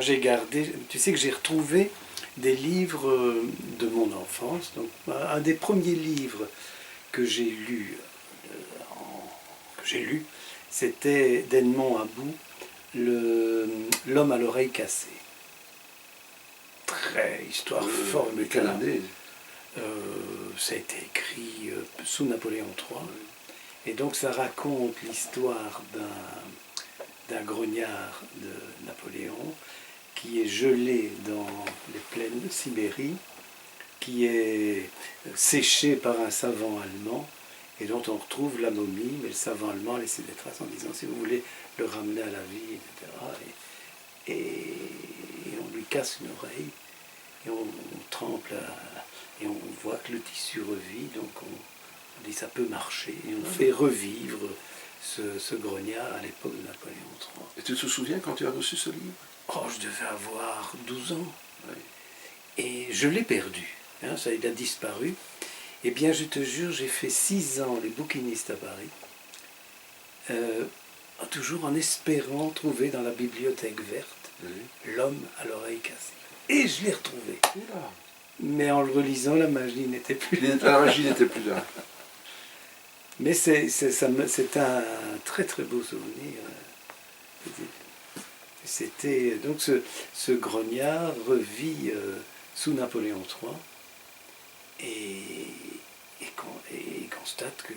j'ai gardé, tu sais que j'ai retrouvé des livres de mon enfance. Donc, un des premiers livres que j'ai lu, c'était d'Edmond About, L'homme à l'oreille cassée. Très histoire formidable. Mais quelle année? Ça a été écrit sous Napoléon III. Et donc ça raconte l'histoire d'un grognard de Napoléon qui est gelé dans les plaines de Sibérie, qui est séché par un savant allemand et dont on retrouve la momie, mais le savant allemand a laissé des traces en disant si vous voulez le ramener à la vie, etc. Et on lui casse une oreille et on trempe et on voit que le tissu revit, donc on dit ça peut marcher et on fait revivre ce grognard à l'époque de Napoléon III. Et tu te souviens quand tu as reçu ce livre? Oh, je devais avoir 12 ans. Oui. Et je l'ai perdu. Hein, ça, il a disparu. Eh bien, je te jure, j'ai fait 6 ans les bouquinistes à Paris, toujours en espérant trouver dans la bibliothèque verte L'homme à l'oreille cassée. Et je l'ai retrouvé. Oula. Mais en le relisant, la magie n'était plus là. La magie n'était plus là. Mais c'est un très très beau souvenir. C'était donc ce grognard revit sous Napoléon III et constate que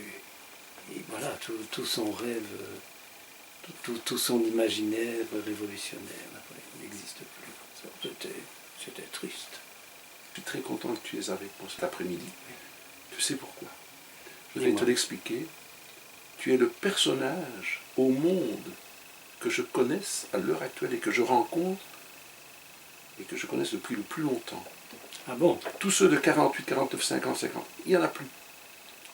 voilà, tout son rêve, tout son imaginaire révolutionnaire n'existe plus. C'était triste. Je suis très content que tu es avec moi cet après-midi. Tu sais pourquoi? Je vais te l'expliquer. Tu es le personnage au monde que je connaisse à l'heure actuelle et que je rencontre et que je connaisse depuis le plus longtemps. Ah bon? Tous ceux de 48, 49, 50, 50, il n'y en a plus.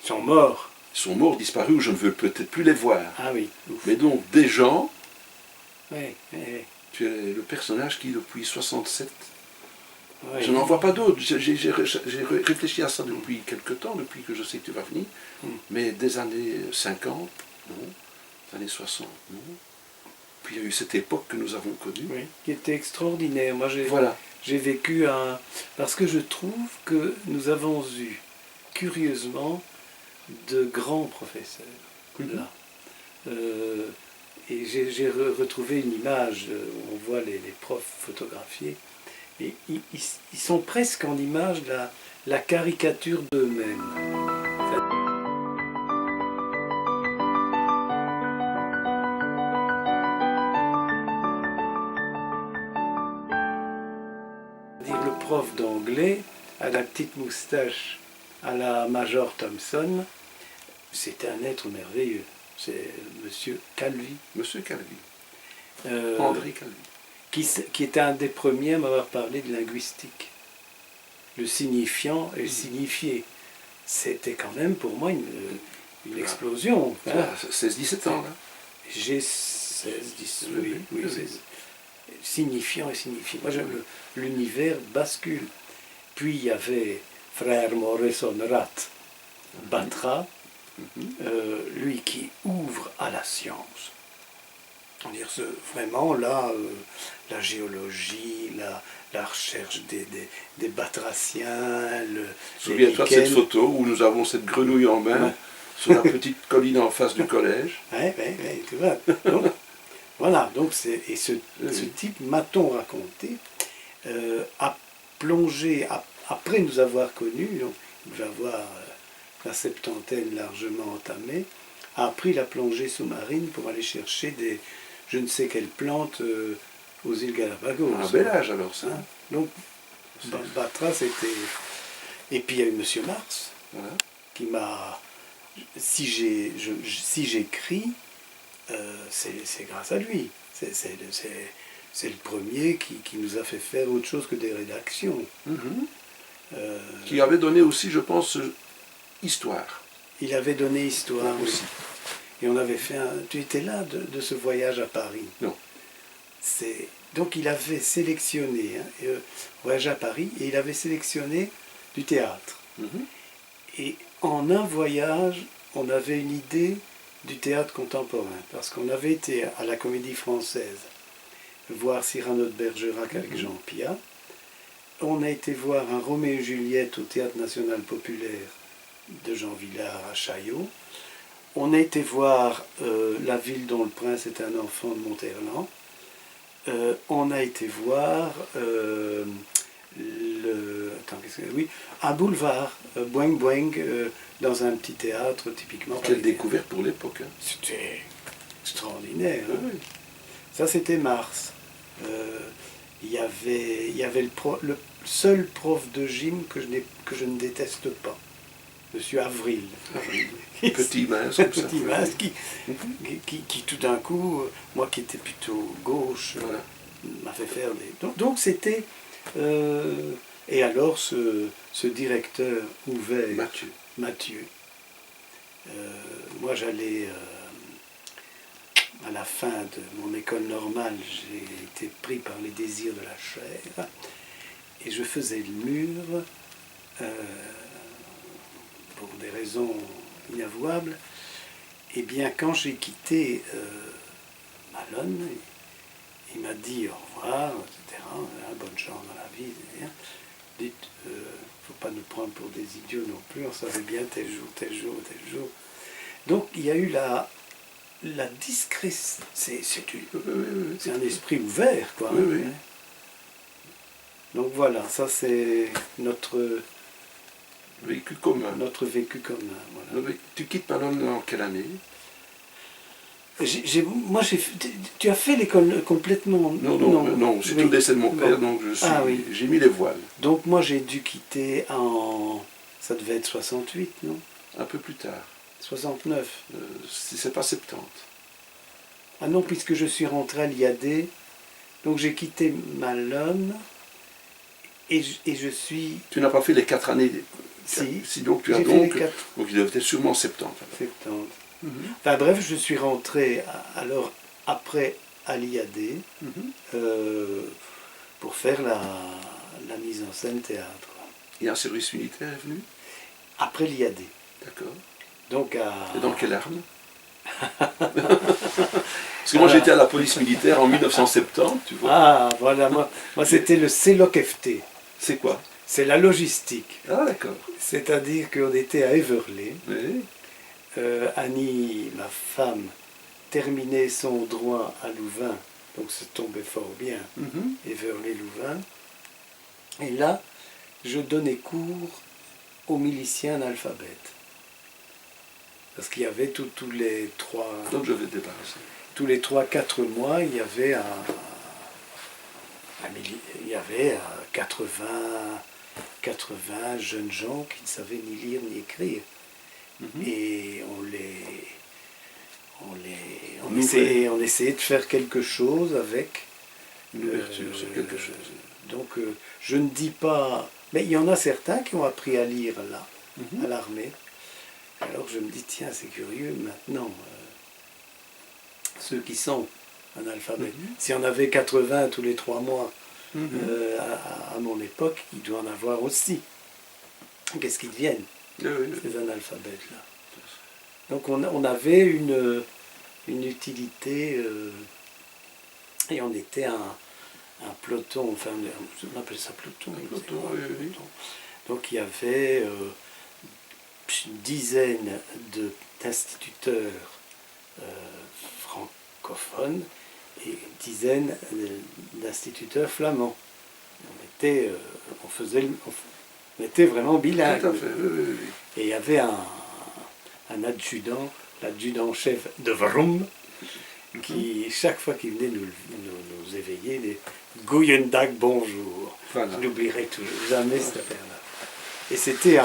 Ils sont morts. Ils sont morts, disparus, ou je ne veux peut-être plus les voir. Ah oui. Ouf. Mais donc, des gens, oui. Tu es le personnage qui, depuis 67, oui. Je n'en vois pas d'autres. J'ai réfléchi à ça depuis quelque temps, depuis que je sais que tu vas venir. Mais des années 50, non. Des années 60, non. Puis il y a eu cette époque que nous avons connue. Oui, qui était extraordinaire. Moi, voilà. J'ai vécu parce que je trouve que nous avons eu, curieusement, de grands professeurs. Là. Et j'ai retrouvé une image où on voit les profs photographiés. Et ils sont presque en image la caricature d'eux-mêmes. Le prof d'anglais à la petite moustache à la Major Thompson, c'était un être merveilleux. C'est Monsieur Calvi. Monsieur Calvi. André Calvi. Qui était un des premiers à m'avoir parlé de linguistique. Le signifiant et le signifié. C'était quand même pour moi une explosion. Hein. 16-17 ans, là. J'ai 16, 17, oui. Signifiant et signifié. Moi, l'univers bascule. Puis il y avait Frère Morrison Ratt, Batra, lui qui ouvre à la science. Dire vraiment là, la géologie, la recherche des batraciens. Souviens-toi de cette photo où nous avons cette grenouille en main sur la petite colline en face du collège. Oui, tu vois. Donc, voilà, donc ce type, m'a-t-on raconté, a plongé, après nous avoir connus, donc il devait avoir la septantaine largement entamée, a pris la plongée sous-marine pour aller chercher je ne sais quelle plante aux îles Galapagos. Un bel âge alors ça. Hein? Donc Batra c'était... Et puis il y a eu M. Marx, qui m'a... Si j'écris, c'est grâce à lui. C'est le premier qui nous a fait faire autre chose que des rédactions. Qui avait donné aussi, je pense, histoire. Il avait donné histoire aussi. Et on avait fait Tu étais là de ce voyage à Paris? Non. Donc il avait sélectionné, voyage à Paris, et il avait sélectionné du théâtre. Et en un voyage, on avait une idée du théâtre contemporain, parce qu'on avait été à la Comédie Française voir Cyrano de Bergerac avec Jean Piat. On a été voir un Roméo et Juliette au Théâtre National Populaire de Jean Vilar à Chaillot. On a été voir La ville dont le prince est un enfant de Monterland. On a été voir un boulevard, Boing Boing, dans un petit théâtre typiquement. Quelle découverte pour l'époque. Hein. C'était extraordinaire. Hein. Oui. Ça, c'était mars. Il y avait le seul prof de gym que je ne déteste pas, Monsieur Avril. Petit mince comme ça. Petit mince qui tout d'un coup, moi qui étais plutôt gauche, Voilà. m'a fait faire des... Donc c'était... et alors ce directeur ouvert, Mathieu, moi j'allais... à la fin de mon école normale, j'ai été pris par les désirs de la chair et je faisais le mur pour des raisons inavouables. Et bien quand j'ai quitté Malone, il m'a dit au revoir, etc. Bonne chance dans la vie, etc. Dites, faut pas nous prendre pour des idiots non plus, on savait bien tel jour, tel jour, tel jour. Donc il y a eu la discrétion, c'est un esprit ouvert, quoi. Oui, oui. Donc voilà, ça c'est notre vécu commun. Notre vécu commun. Voilà. Tu quittes Malone en quelle année? Tu as fait l'école complètement? Non, c'est tout décès de mon père, donc j'ai mis les voiles. Donc moi j'ai dû quitter ça devait être 68, non? Un peu plus tard. 69. Si c'est pas 70. Ah non, puisque je suis rentré à l'IAD, donc j'ai quitté Malone et je suis... Tu n'as pas fait les 4 années. Si donc tu as donc il devait être sûrement 70. 70. Enfin bref, je suis rentré alors après à l'IAD pour faire la mise en scène théâtre. Et un service militaire est venu? Après l'IAD. D'accord. Donc Et dans quelle arme? Parce que moi j'étais à la police militaire en 1970, tu vois. Ah voilà, moi c'était le CELOC-FT. C'est quoi? C'est la logistique. Ah d'accord. C'est-à-dire qu'on était à Éverlé. Oui. Annie, ma femme, terminait son droit à Louvain, donc ça tombait fort bien, Éverlé-Louvain. Et là, je donnais cours aux miliciens analphabètes. Parce qu'il y avait tous les 3... Donc je vais te débarrasser. Tous les 3-4 mois, il y avait 80 jeunes gens qui ne savaient ni lire ni écrire. Et on essayait de faire quelque chose avec l'ouverture, c'est quelque chose. Donc je ne dis pas, mais il y en a certains qui ont appris à lire là, à l'armée. Alors je me dis, tiens, c'est curieux, maintenant, ceux qui sont analphabètes, s'il y en avait 80 tous les 3 mois à mon époque, il doit en avoir aussi. Qu'est-ce qu'ils deviennent, ces analphabètes-là? Donc on avait une utilité, et on était un peloton, enfin on appelait ça peloton. Peloton. Donc il y avait une dizaine d'instituteurs francophones et une dizaine d'instituteurs flamands. On était vraiment bilingues. Tout à fait, oui. Et il y avait un adjudant, l'adjudant-chef de Vroom, qui, chaque fois qu'il venait nous éveiller, les Goeiedag, bonjour. Voilà. Je n'oublierai jamais cette affaire-là. Et c'était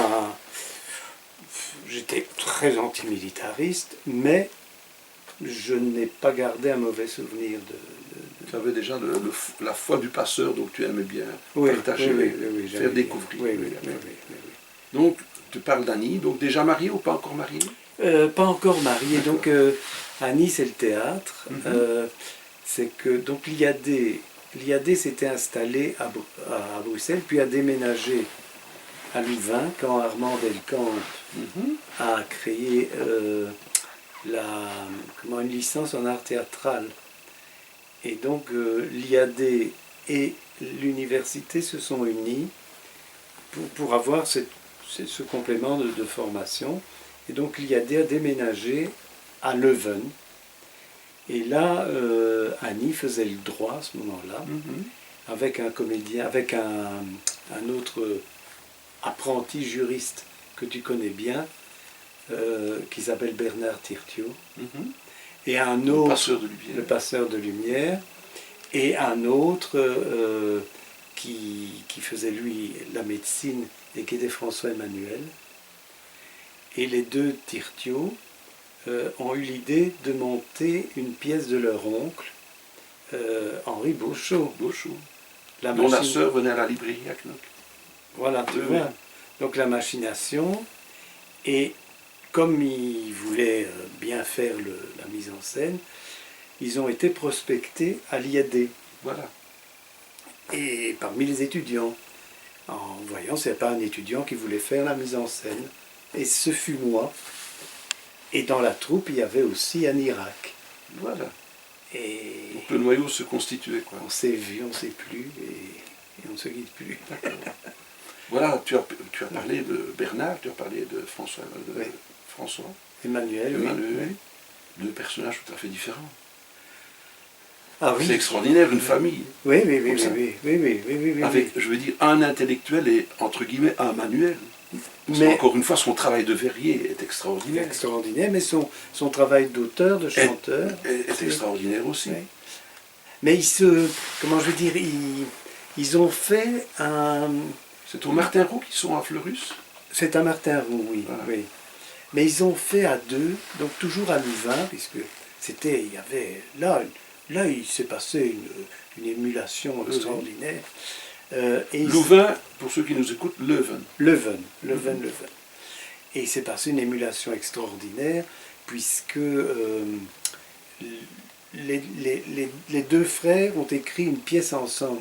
j'étais très antimilitariste, mais je n'ai pas gardé un mauvais souvenir de... Tu avais déjà la foi du passeur, donc tu aimais bien partager, faire découvrir. Oui. Donc, tu parles d'Annie, donc déjà mariée ou pas encore mariée? Pas encore mariée. Donc, Annie, c'est le théâtre. C'est que, donc, l'IAD s'était installé à Bruxelles, puis a déménagé à Louvain, quand Armand Delcamp a créé une licence en art théâtral. Et donc l'IAD et l'université se sont unis pour avoir ce complément de formation. Et donc l'IAD a déménagé à Leuven. Et là, Annie faisait le droit à ce moment-là, avec un comédien, avec un autre apprenti juriste que tu connais bien, qui s'appelle Bernard Tirtiot, et un autre, le passeur de lumière, et un autre qui faisait lui la médecine et qui était François Emmanuel. Et les deux Tirtiot ont eu l'idée de monter une pièce de leur oncle, Henri Beauchot. Dont la sœur venait à la librairie à Knock. Voilà, tu vois. Donc la machination, et comme ils voulaient bien faire la mise en scène, ils ont été prospectés à l'IAD. Voilà. Et parmi les étudiants, en voyant s'il n'y a pas un étudiant qui voulait faire la mise en scène. Et ce fut moi. Et dans la troupe, il y avait aussi un Irak. Voilà. Et donc le noyau se constituait, quoi. On s'est vu, on ne sait plus, et on ne se quitte plus. Voilà, tu as parlé de Bernard, tu as parlé de François. Emmanuel, oui. Deux personnages tout à fait différents. Ah, oui. C'est extraordinaire, une famille. Oui. Avec, je veux dire, un intellectuel et, entre guillemets, un manuel. Mais encore une fois, son travail de verrier est extraordinaire. Extraordinaire, mais son travail d'auteur, de chanteur... est extraordinaire aussi. Oui. Mais comment je veux dire, ils ont fait un... C'est au Martin Roux qu'ils sont à Fleurus? C'est à Martin Roux, oui, voilà. Oui. Mais ils ont fait à deux, donc toujours à Louvain, puisque il y avait... Là, il s'est passé une émulation extraordinaire. Louvain, pour ceux qui nous écoutent, Leuven. Et il s'est passé une émulation extraordinaire, puisque les deux frères ont écrit une pièce ensemble.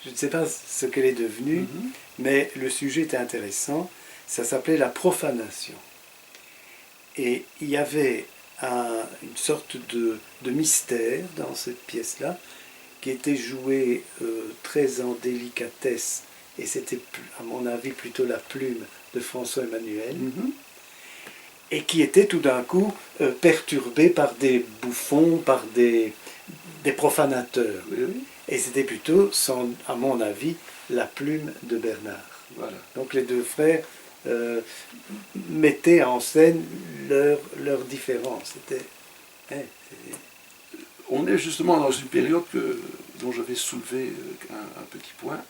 Je ne sais pas ce qu'elle est devenue, mais le sujet était intéressant. Ça s'appelait La profanation. Et il y avait une sorte de mystère dans cette pièce-là, qui était joué très en délicatesse, et c'était, à mon avis, plutôt la plume de François Emmanuel, et qui était tout d'un coup perturbé par des bouffons, par des profanateurs. Oui. Et c'était plutôt, à mon avis, la plume de Bernard. Voilà. Donc les deux frères mettaient en scène leurs différences. On est justement dans une période dont je vais soulever un petit point,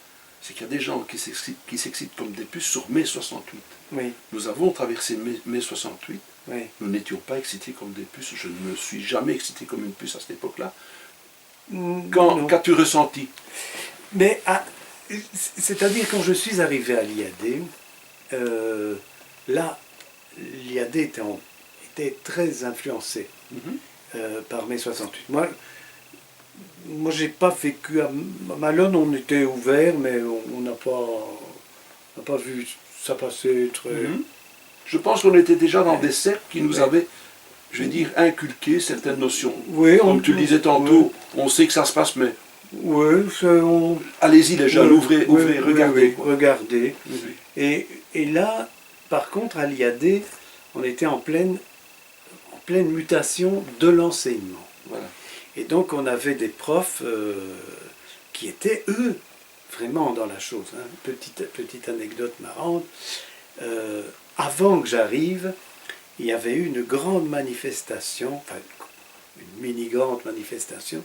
c'est qu'il y a des gens qui s'excitent comme des puces sur mai 68. Oui. Nous avons traversé mai 68, oui. Nous n'étions pas excités comme des puces, je ne me suis jamais excité comme une puce à cette époque-là. Qu'as-tu ressenti? Mais, c'est-à-dire quand je suis arrivé à l'IAD, là, l'IAD était très influencé par mai 68. Moi, j'ai pas vécu à Malone, on était ouvert, mais on n'a pas vu ça passer très... Je pense qu'on était déjà dans des cercles qui nous avaient, je vais dire, inculqué certaines notions. Oui, comme tu le disais tantôt, on sait que ça se passe, mais... Oui, allez-y les jeunes, ouvrez, regardez. Regardez. Et là, par contre, à l'IAD, on était en pleine mutation de l'enseignement. Voilà. Et donc on avait des profs qui étaient, eux, vraiment dans la chose. Petite anecdote marrante. Avant que j'arrive, il y avait eu une grande manifestation, enfin une mini-grande manifestation,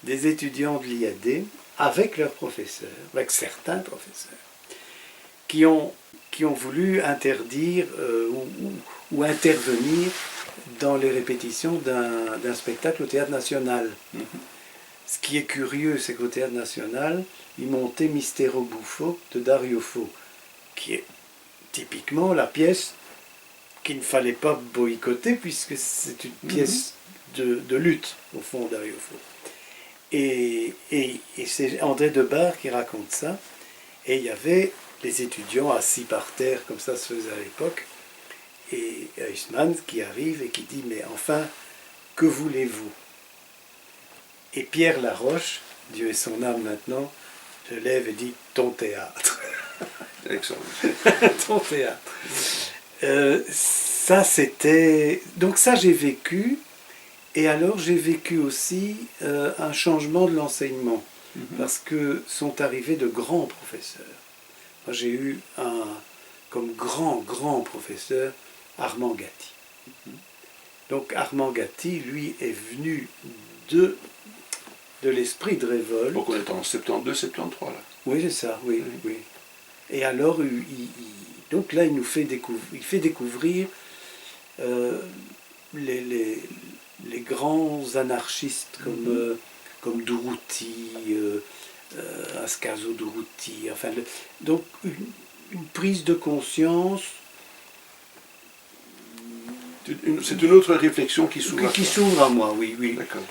des étudiants de l'IAD avec leurs professeurs, avec certains professeurs, qui ont voulu interdire ou intervenir dans les répétitions d'un spectacle au Théâtre National. Ce qui est curieux, c'est qu'au Théâtre National, ils montaient Mistero Buffo de Dario Fo, qui est typiquement la pièce qu'il ne fallait pas boycotter, puisque c'est une pièce de lutte, au fond, Dario Fo. Et c'est André Debar qui raconte ça, et il y avait les étudiants assis par terre, comme ça se faisait à l'époque, et Huysmans qui arrive et qui dit « Mais enfin, que voulez-vous » Et Pierre Laroche, Dieu est son âme maintenant, se lève et dit « ton théâtre ». Excellent. Ton théâtre. Ça c'était... Donc ça j'ai vécu, et alors j'ai vécu aussi un changement de l'enseignement, parce que sont arrivés de grands professeurs. Moi j'ai eu comme grand professeur Armand Gatti. Donc Armand Gatti, lui, est venu de l'esprit de révolte. Donc on est en 72, 73 là. Oui, c'est ça, oui. Et alors, donc là, il nous fait découvrir les grands anarchistes comme Durruti, Ascaso Durruti, enfin, donc une prise de conscience. C'est une autre réflexion qui s'ouvre. Qui s'ouvre à moi, oui. D'accord.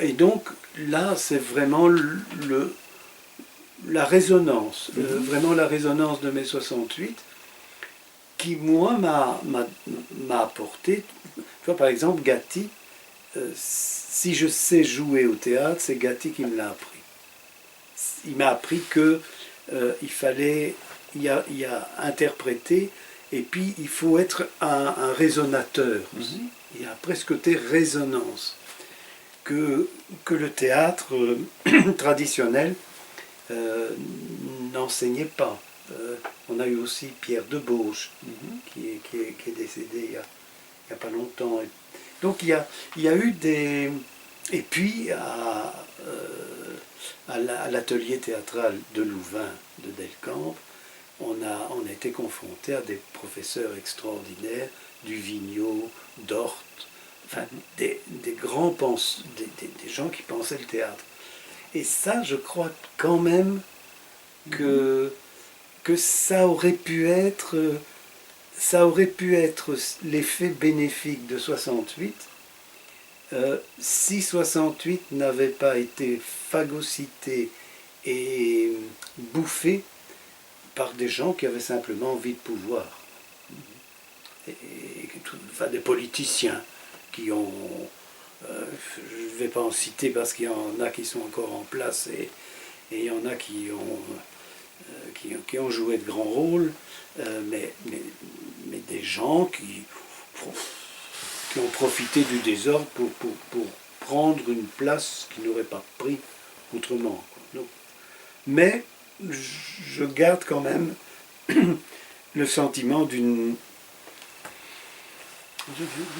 Et donc là, c'est vraiment la résonance, vraiment la résonance de mai 68, qui moi m'a apporté. Tu vois, par exemple, Gatti, si je sais jouer au théâtre, c'est Gatti qui me l'a appris. Il m'a appris que il y a interpréter, et puis il faut être un résonateur aussi. Il y a presque côté résonance que le théâtre traditionnel n'enseignait pas. On a eu aussi Pierre Debauche, qui est décédé il n'y a pas longtemps. Donc il y a eu des... Et puis à l'atelier théâtral de Louvain, de Delcambre, on a été confronté à des professeurs extraordinaires, Duvigneau, Dort, enfin des grands des gens qui pensaient le théâtre. Et ça, je crois quand même que ça aurait pu être l'effet bénéfique de 68 si 68 n'avait pas été phagocyté et bouffé par des gens qui avaient simplement envie de pouvoir. Enfin, des politiciens qui ont... je ne vais pas en citer parce qu'il y en a qui sont encore en place et il y en a qui ont joué de grands rôles, mais des gens qui ont profité du désordre pour prendre une place qu'ils n'auraient pas pris autrement. Donc, mais je garde quand même le sentiment d'une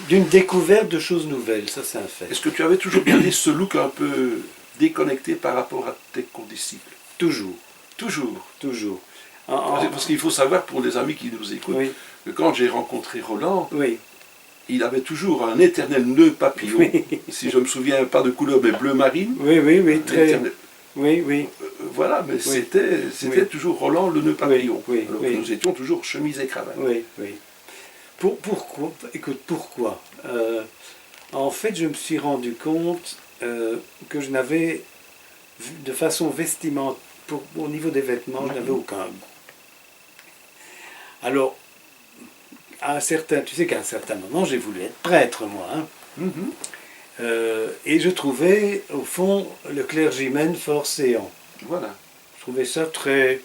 découverte de choses nouvelles, ça c'est un fait. Est-ce que tu avais toujours gardé ce look un peu déconnecté par rapport à tes condisciples? Toujours. Parce qu'il faut savoir, pour les amis qui nous écoutent, que quand j'ai rencontré Roland, il avait toujours un éternel nœud papillon. Si je me souviens pas de couleur, mais bleu marine. Très... Voilà, mais c'était toujours Roland le nœud papillon. Alors que nous étions toujours chemise et cravate. Pourquoi? Écoute, pourquoi? En fait, je me suis rendu compte que je n'avais, de façon vestimentaire, au niveau des vêtements, je n'avais aucun goût. Alors, tu sais qu'à un certain moment, j'ai voulu être prêtre, moi. Et je trouvais, au fond, le clergyman fort séant. Voilà. Je trouvais ça très...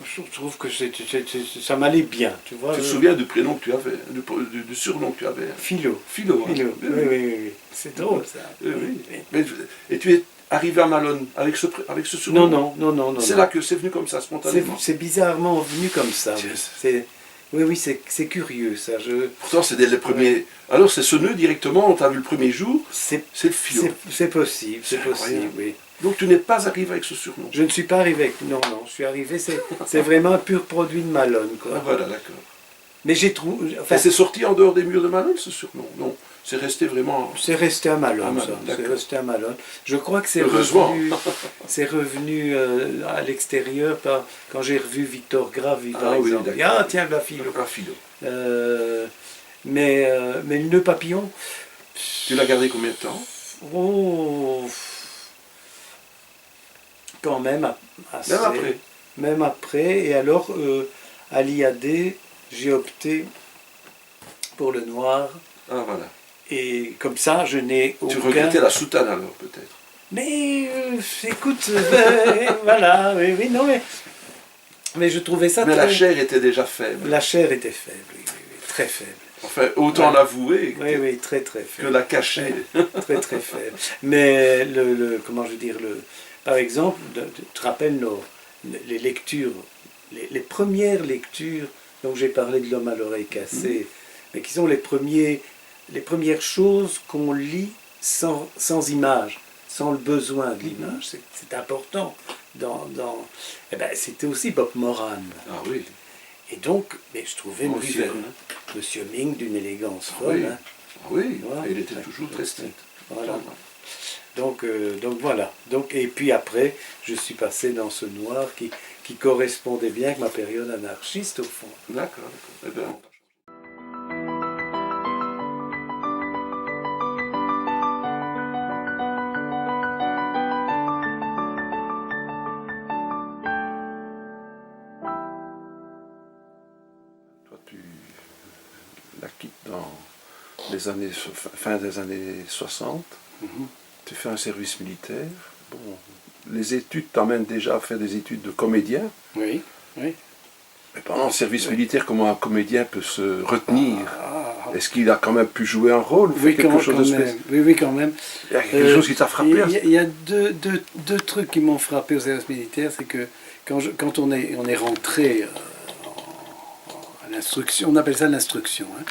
Je trouve que ça m'allait bien, tu vois. Tu te souviens du prénom que tu avais, du surnom que tu avais? Philo. Philo. Oui. C'est drôle, ça. Et tu es arrivé à Malone avec ce surnom? Non. C'est là que c'est venu comme ça, spontanément? C'est bizarrement venu comme ça. Oui, c'est curieux, ça. Pourtant, c'est dès les premiers... Alors, c'est ce nœud directement, on t'a vu le premier jour, c'est le Philo. C'est possible, oui. Donc, tu n'es pas arrivé avec ce surnom? Je ne suis pas arrivé avec... Non, je suis arrivé, c'est vraiment un pur produit de Malone, quoi. Ah, voilà, d'accord. Mais j'ai trouvé... Enfin, c'est sorti en dehors des murs de Malone, ce surnom? Non, c'est resté vraiment... C'est resté à Malone, ça. C'est resté à Malone. Je crois que c'est revenu à l'extérieur quand j'ai revu Victor Gravy, par exemple. Tiens, la Philo. Mais le nœud papillon... Tu l'as gardé combien de temps? Quand même assez. Même après. Et alors, à l'IAD, j'ai opté pour le noir. Ah, voilà. Et comme ça, je n'ai aucun... Tu regrettais la soutane alors, peut-être? Mais écoute, voilà, oui, oui, non, mais je trouvais ça Mais très... la chair était déjà faible. La chair était faible, oui, oui, oui, très faible. Enfin, autant l'avouer Oui, oui, très très que faible. la cacher. Très très faible. Mais comment je veux dire, par exemple, tu te rappelles les lectures, les premières lectures dont j'ai parlé de l'homme à l'oreille cassée, mais qui sont les premières choses qu'on lit sans image, sans le besoin de l'image. C'est important. Eh ben, c'était aussi Bob Moran. Ah oui. Et donc, mais je trouvais Henri Monsieur Ming d'une élégance folle. Oui. Hein. Ah oui, Voilà. et il était toujours très strict. Voilà. Donc voilà. Et puis après, je suis passé dans ce noir qui correspondait bien avec ma période anarchiste au fond. D'accord, d'accord. Eh bien, toi, tu la quittes dans les années, fin des années 60. Tu fais un service militaire. Bon, les études t'emmènent déjà à faire des études de comédien. Oui, oui. Mais pendant le service militaire, comment un comédien peut se retenir? Ah, Est-ce qu'il a quand même pu jouer un rôle? oui, quelque chose de même. spécial? Oui, oui, quand même. Il y a quelque chose qui t'a frappé? Il y a deux trucs qui m'ont frappé au service militaire, c'est que quand on est rentré à l'instruction, on appelle ça l'instruction, hein.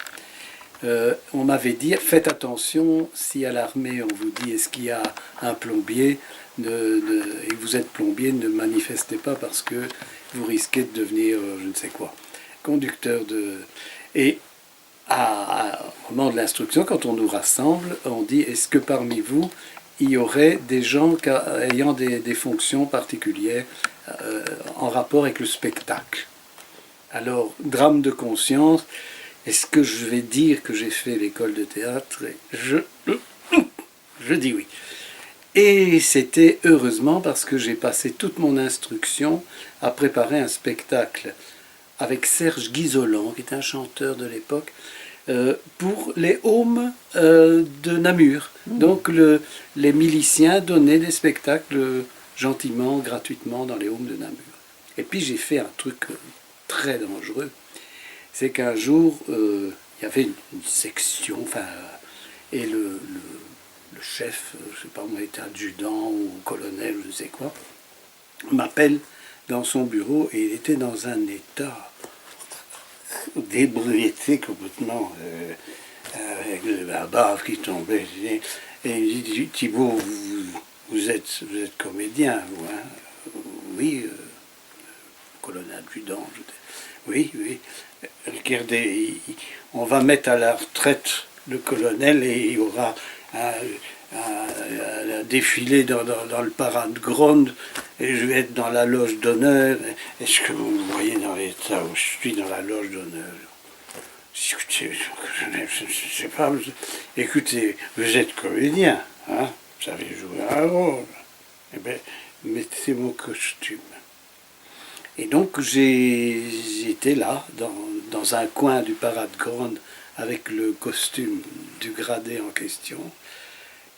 On m'avait dit, faites attention, si à l'armée on vous dit est-ce qu'il y a un plombier, et que vous êtes plombier, ne manifestez pas parce que vous risquez de devenir je ne sais quoi, conducteur de... Et au moment de l'instruction, quand on nous rassemble, on dit est-ce que parmi vous, il y aurait des gens ayant des fonctions particulières en rapport avec le spectacle. Alors, drame de conscience, est-ce que je vais dire que j'ai fait l'école de théâtre? Je dis oui. Et c'était heureusement parce que j'ai passé toute mon instruction à préparer un spectacle avec Serge Guizolan, qui est un chanteur de l'époque, pour les Haumes de Namur. Donc les miliciens donnaient des spectacles gentiment, gratuitement dans les Haumes de Namur. Et puis j'ai fait un truc très dangereux. C'est qu'un jour, il y avait une section, et le chef, je ne sais pas, on était adjudant ou colonel, je ne sais quoi, m'appelle dans son bureau et il était dans un état d'ébriété complètement, avec la bave qui tombait. Et il dit, Thibault, vous êtes comédien, vous, hein? Oui, colonel adjudant. Oui, oui. Regardez, on va mettre à la retraite le colonel et il y aura un défilé dans le parade Gronde et je vais être dans la loge d'honneur. Est-ce que vous me voyez dans l'état où je suis dans la loge d'honneur? Écoutez, je ne sais pas. Écoutez, vous êtes comédien, hein? Vous savez jouer un rôle. Eh bien, mettez mon costume. Et donc j'étais là, dans un coin du parade Grande, avec le costume du gradé en question.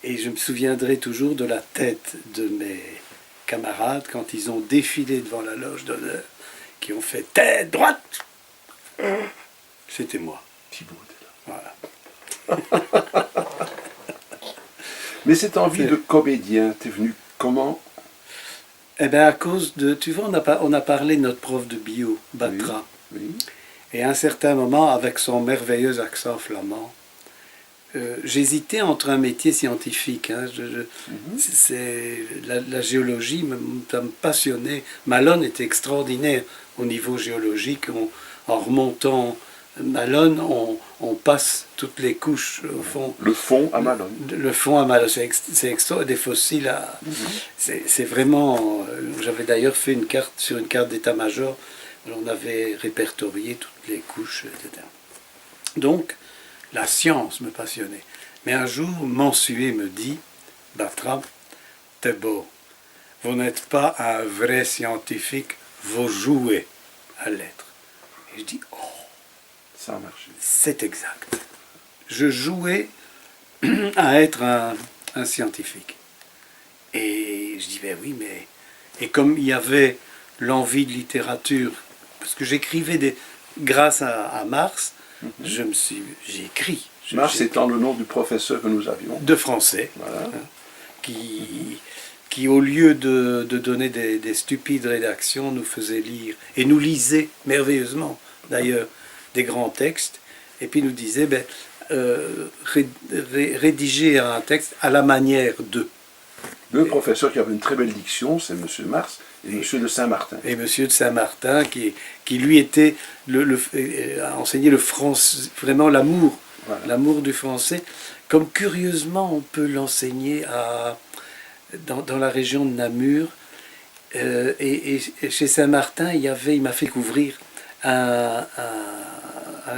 Et je me souviendrai toujours de la tête de mes camarades quand ils ont défilé devant la loge d'honneur, qui ont fait « tête droite !» C'était moi. Thibault était là. Voilà. Mais cette envie de comédien, t'es venu comment? Eh bien, à cause de... Tu vois, on a parlé de notre prof de bio, Batra. Oui, oui. Et à un certain moment, avec son merveilleux accent flamand, j'hésitais entre un métier scientifique. Hein. La géologie ça me passionnait. Malone était extraordinaire au niveau géologique. En remontant Malone, on passe toutes les couches au fond. Le fond à Malone. Le fond à Malone, c'est extra, des fossiles. C'est vraiment... J'avais d'ailleurs fait une carte sur une carte d'état-major. On avait répertorié toutes les couches, etc. Donc, la science me passionnait. Mais un jour, Mansuet me dit, Batra, t'es beau. Vous n'êtes pas un vrai scientifique, vous jouez à l'être. Et je dis, oh, ça a marché. C'est exact. Je jouais à être un scientifique. Et je dis, ben oui, mais... Et comme il y avait l'envie de littérature, parce que j'écrivais grâce à Mars, j'ai écrit. Mars étant le nom du professeur que nous avions. De français. Voilà. Hein, qui au lieu de donner des stupides rédactions, nous faisait lire, et nous lisait merveilleusement, d'ailleurs, des grands textes, et puis nous disait, ben, rédiger un texte à la manière de. Deux professeurs qui avaient une très belle diction, c'est M. Mars et M. de Saint-Martin. Et M. de Saint-Martin, qui lui était a enseigné le français, vraiment l'amour, voilà. L'amour du français, comme curieusement on peut l'enseigner dans la région de Namur. Et chez Saint-Martin, il m'a fait découvrir un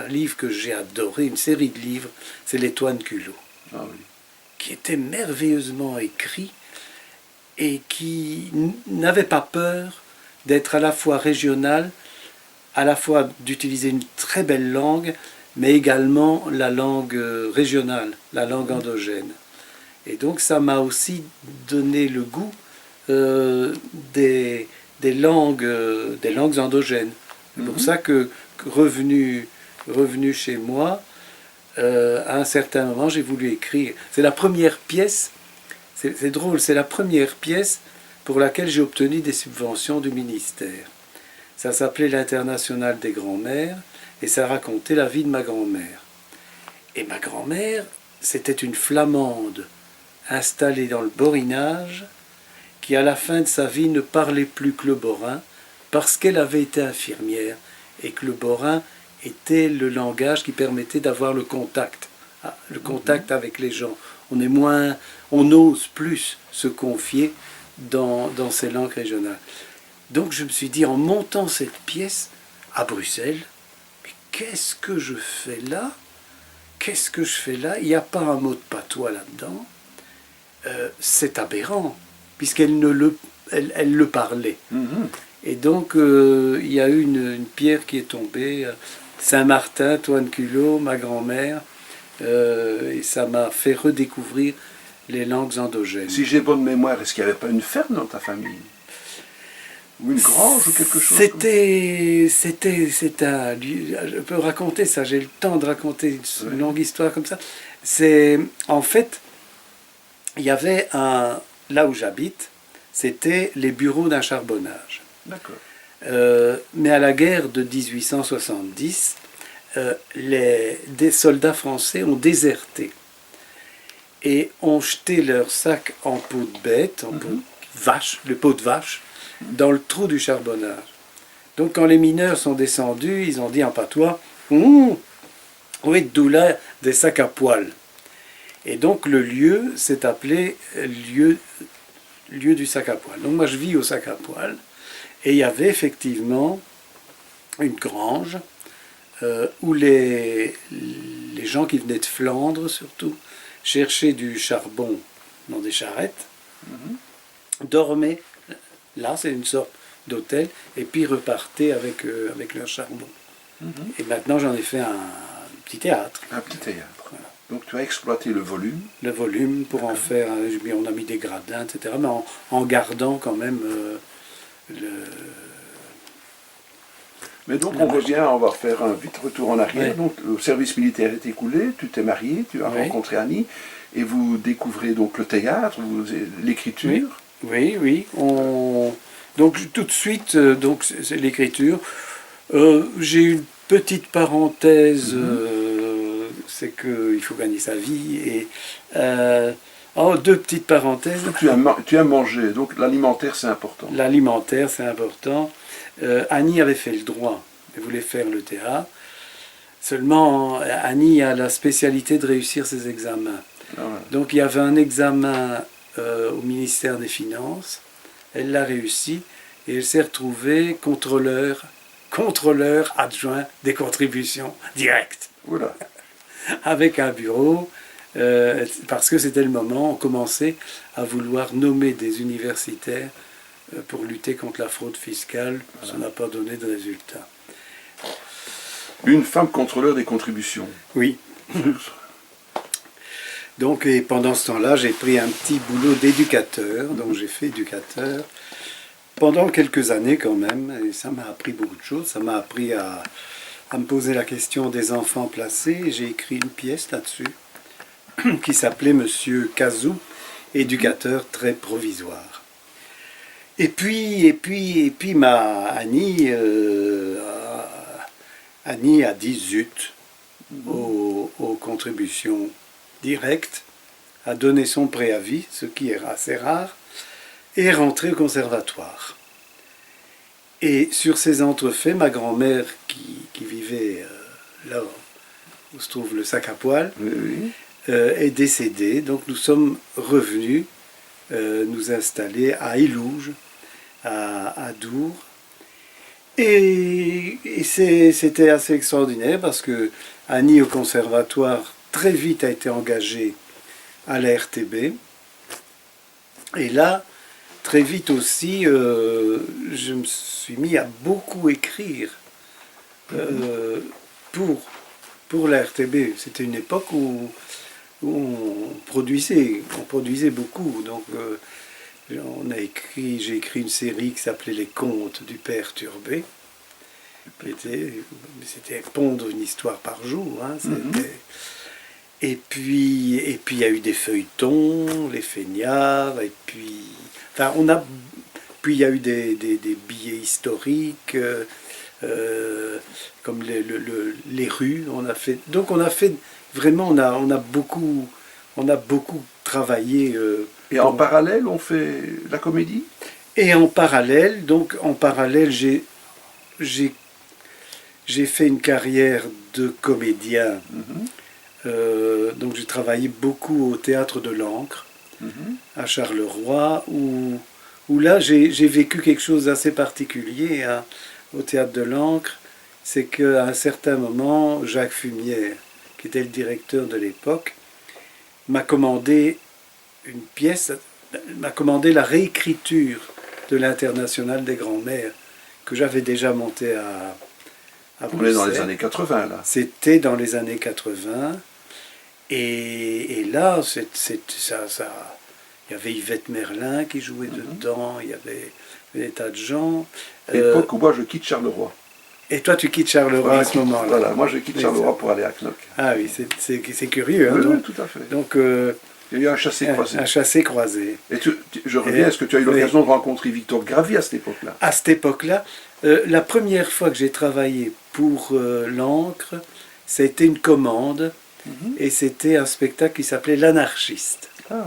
livre que j'ai adoré, une série de livres, c'est Les Toines Culot, oui. Qui était merveilleusement écrit et qui n'avait pas peur d'être à la fois régional, à la fois d'utiliser une très belle langue, mais également la langue régionale, la langue endogène. Et donc ça m'a aussi donné le goût des langues endogènes. C'est pour ça que revenu chez moi, à un certain moment, j'ai voulu écrire. C'est la première pièce, c'est drôle, c'est la première pièce pour laquelle j'ai obtenu des subventions du ministère. Ça s'appelait l'Internationale des grands-mères et ça racontait la vie de ma grand-mère. Et ma grand-mère, c'était une Flamande installée dans le Borinage qui, à la fin de sa vie, ne parlait plus que le borin parce qu'elle avait été infirmière et que le borin était le langage qui permettait d'avoir le contact avec les gens. On ose plus se confier dans ces langues régionales. Donc je me suis dit, en montant cette pièce à Bruxelles, mais qu'est-ce que je fais là? Qu'est-ce que je fais là? Il n'y a pas un mot de patois là-dedans. C'est aberrant, puisqu'elle elle le parlait. Et donc il y a eu une pierre qui est tombée, Saint-Martin, Toine Culot, ma grand-mère, et ça m'a fait redécouvrir les langues endogènes. Si j'ai bonne mémoire, est-ce qu'il n'y avait pas une ferme dans ta famille? Ou une grange ou quelque chose? C'est un... Je peux raconter ça, j'ai le temps de raconter une longue histoire comme ça. En fait, il y avait là où j'habite, c'était les bureaux d'un charbonnage. D'accord. Mais à la guerre de 1870, des soldats français ont déserté et ont jeté leurs sacs en peau de bête, en peau de vache, le pot de vache, dans le trou du charbonnage. Donc quand les mineurs sont descendus, ils ont dit en patois « oui, d'où là des sacs à poil ». Et donc le lieu s'est appelé lieu du sac à poil. Donc moi je vis au sac à poil, et il y avait effectivement une grange où les gens qui venaient de Flandre surtout cherchaient du charbon dans des charrettes, dormaient. Là, c'est une sorte d'hôtel, et puis repartaient avec leur charbon. Et maintenant, j'en ai fait un petit théâtre. Un petit théâtre. Voilà. Donc, tu as exploité le volume. Le volume pour en faire. On a mis des gradins, etc. Mais en gardant quand même Mais donc, on va faire un vite retour en arrière. Ouais. Donc, le service militaire est écoulé, tu t'es marié, tu as rencontré Annie, et vous découvrez donc le théâtre, l'écriture. Oui. Donc tout de suite, c'est l'écriture. J'ai une petite parenthèse, c'est qu'il faut gagner sa vie. Et deux petites parenthèses. Tu as mangé, donc l'alimentaire c'est important. L'alimentaire c'est important. Annie avait fait le droit, elle voulait faire le théâtre. Seulement, Annie a la spécialité de réussir ses examens. Donc il y avait un examen au ministère des Finances, elle l'a réussi et elle s'est retrouvée contrôleur adjoint des contributions directes. Oula. Avec un bureau, parce que c'était le moment, on commençait à vouloir nommer des universitaires pour lutter contre la fraude fiscale. Ça n'a pas donné de résultat. Une femme contrôleur des contributions. Oui. Donc, et pendant ce temps-là, j'ai pris un petit boulot d'éducateur. Donc, j'ai fait éducateur pendant quelques années quand même. Et ça m'a appris beaucoup de choses. Ça m'a appris à me poser la question des enfants placés. J'ai écrit une pièce là-dessus qui s'appelait Monsieur Kazou, éducateur très provisoire. Et puis ma Annie, Annie a dit zut aux contributions directes, a donné son préavis, ce qui est assez rare, et est rentrée au conservatoire. Et sur ces entrefaits, ma grand-mère qui vivait là où se trouve le sac à poêle, est décédée. Donc nous sommes revenus nous installer à Ilouge, à Dour. Et c'était assez extraordinaire parce que Annie au conservatoire très vite a été engagée à la RTB. Et là, très vite aussi, je me suis mis à beaucoup écrire pour la RTB. C'était une époque où on produisait beaucoup. Donc j'ai écrit une série qui s'appelait Les Contes du Père Turbé. C'était pondre une histoire par jour. Hein, et puis il y a eu des feuilletons, les feignards, et puis puis il y a eu des billets historiques, comme les rues. Donc on a fait vraiment, on a beaucoup travaillé. Et en parallèle, on fait la comédie? Et en parallèle, j'ai fait une carrière de comédien. Donc j'ai travaillé beaucoup au théâtre de l'Ancre, à Charleroi, où là j'ai vécu quelque chose d'assez particulier hein, au théâtre de l'Ancre. C'est qu'à un certain moment, Jacques Fumière, qui était le directeur de l'époque, m'a commandé une pièce, m'a commandé la réécriture de l'Internationale des grands-mères, que j'avais déjà montée à Bruxelles. On est dans les années 80 là. C'était dans les années 80. Et là, il y avait Yvette Merlin qui jouait dedans, il y avait des tas de gens. L'époque où moi je quitte Charleroi. Et toi tu quittes Charleroi à ce moment-là. Voilà, moi je quitte Charleroi pour aller à Knock. Ah oui, c'est curieux. Hein, oui, tout à fait. Donc, il y a eu un chassé-croisé. Un chassé-croisé. Et je reviens, est-ce que tu as eu l'occasion de rencontrer Victor Gravy à cette époque-là? À cette époque-là, la première fois que j'ai travaillé pour l'Ancre, c'était une commande. Et c'était un spectacle qui s'appelait L'Anarchiste. Ah, ouais.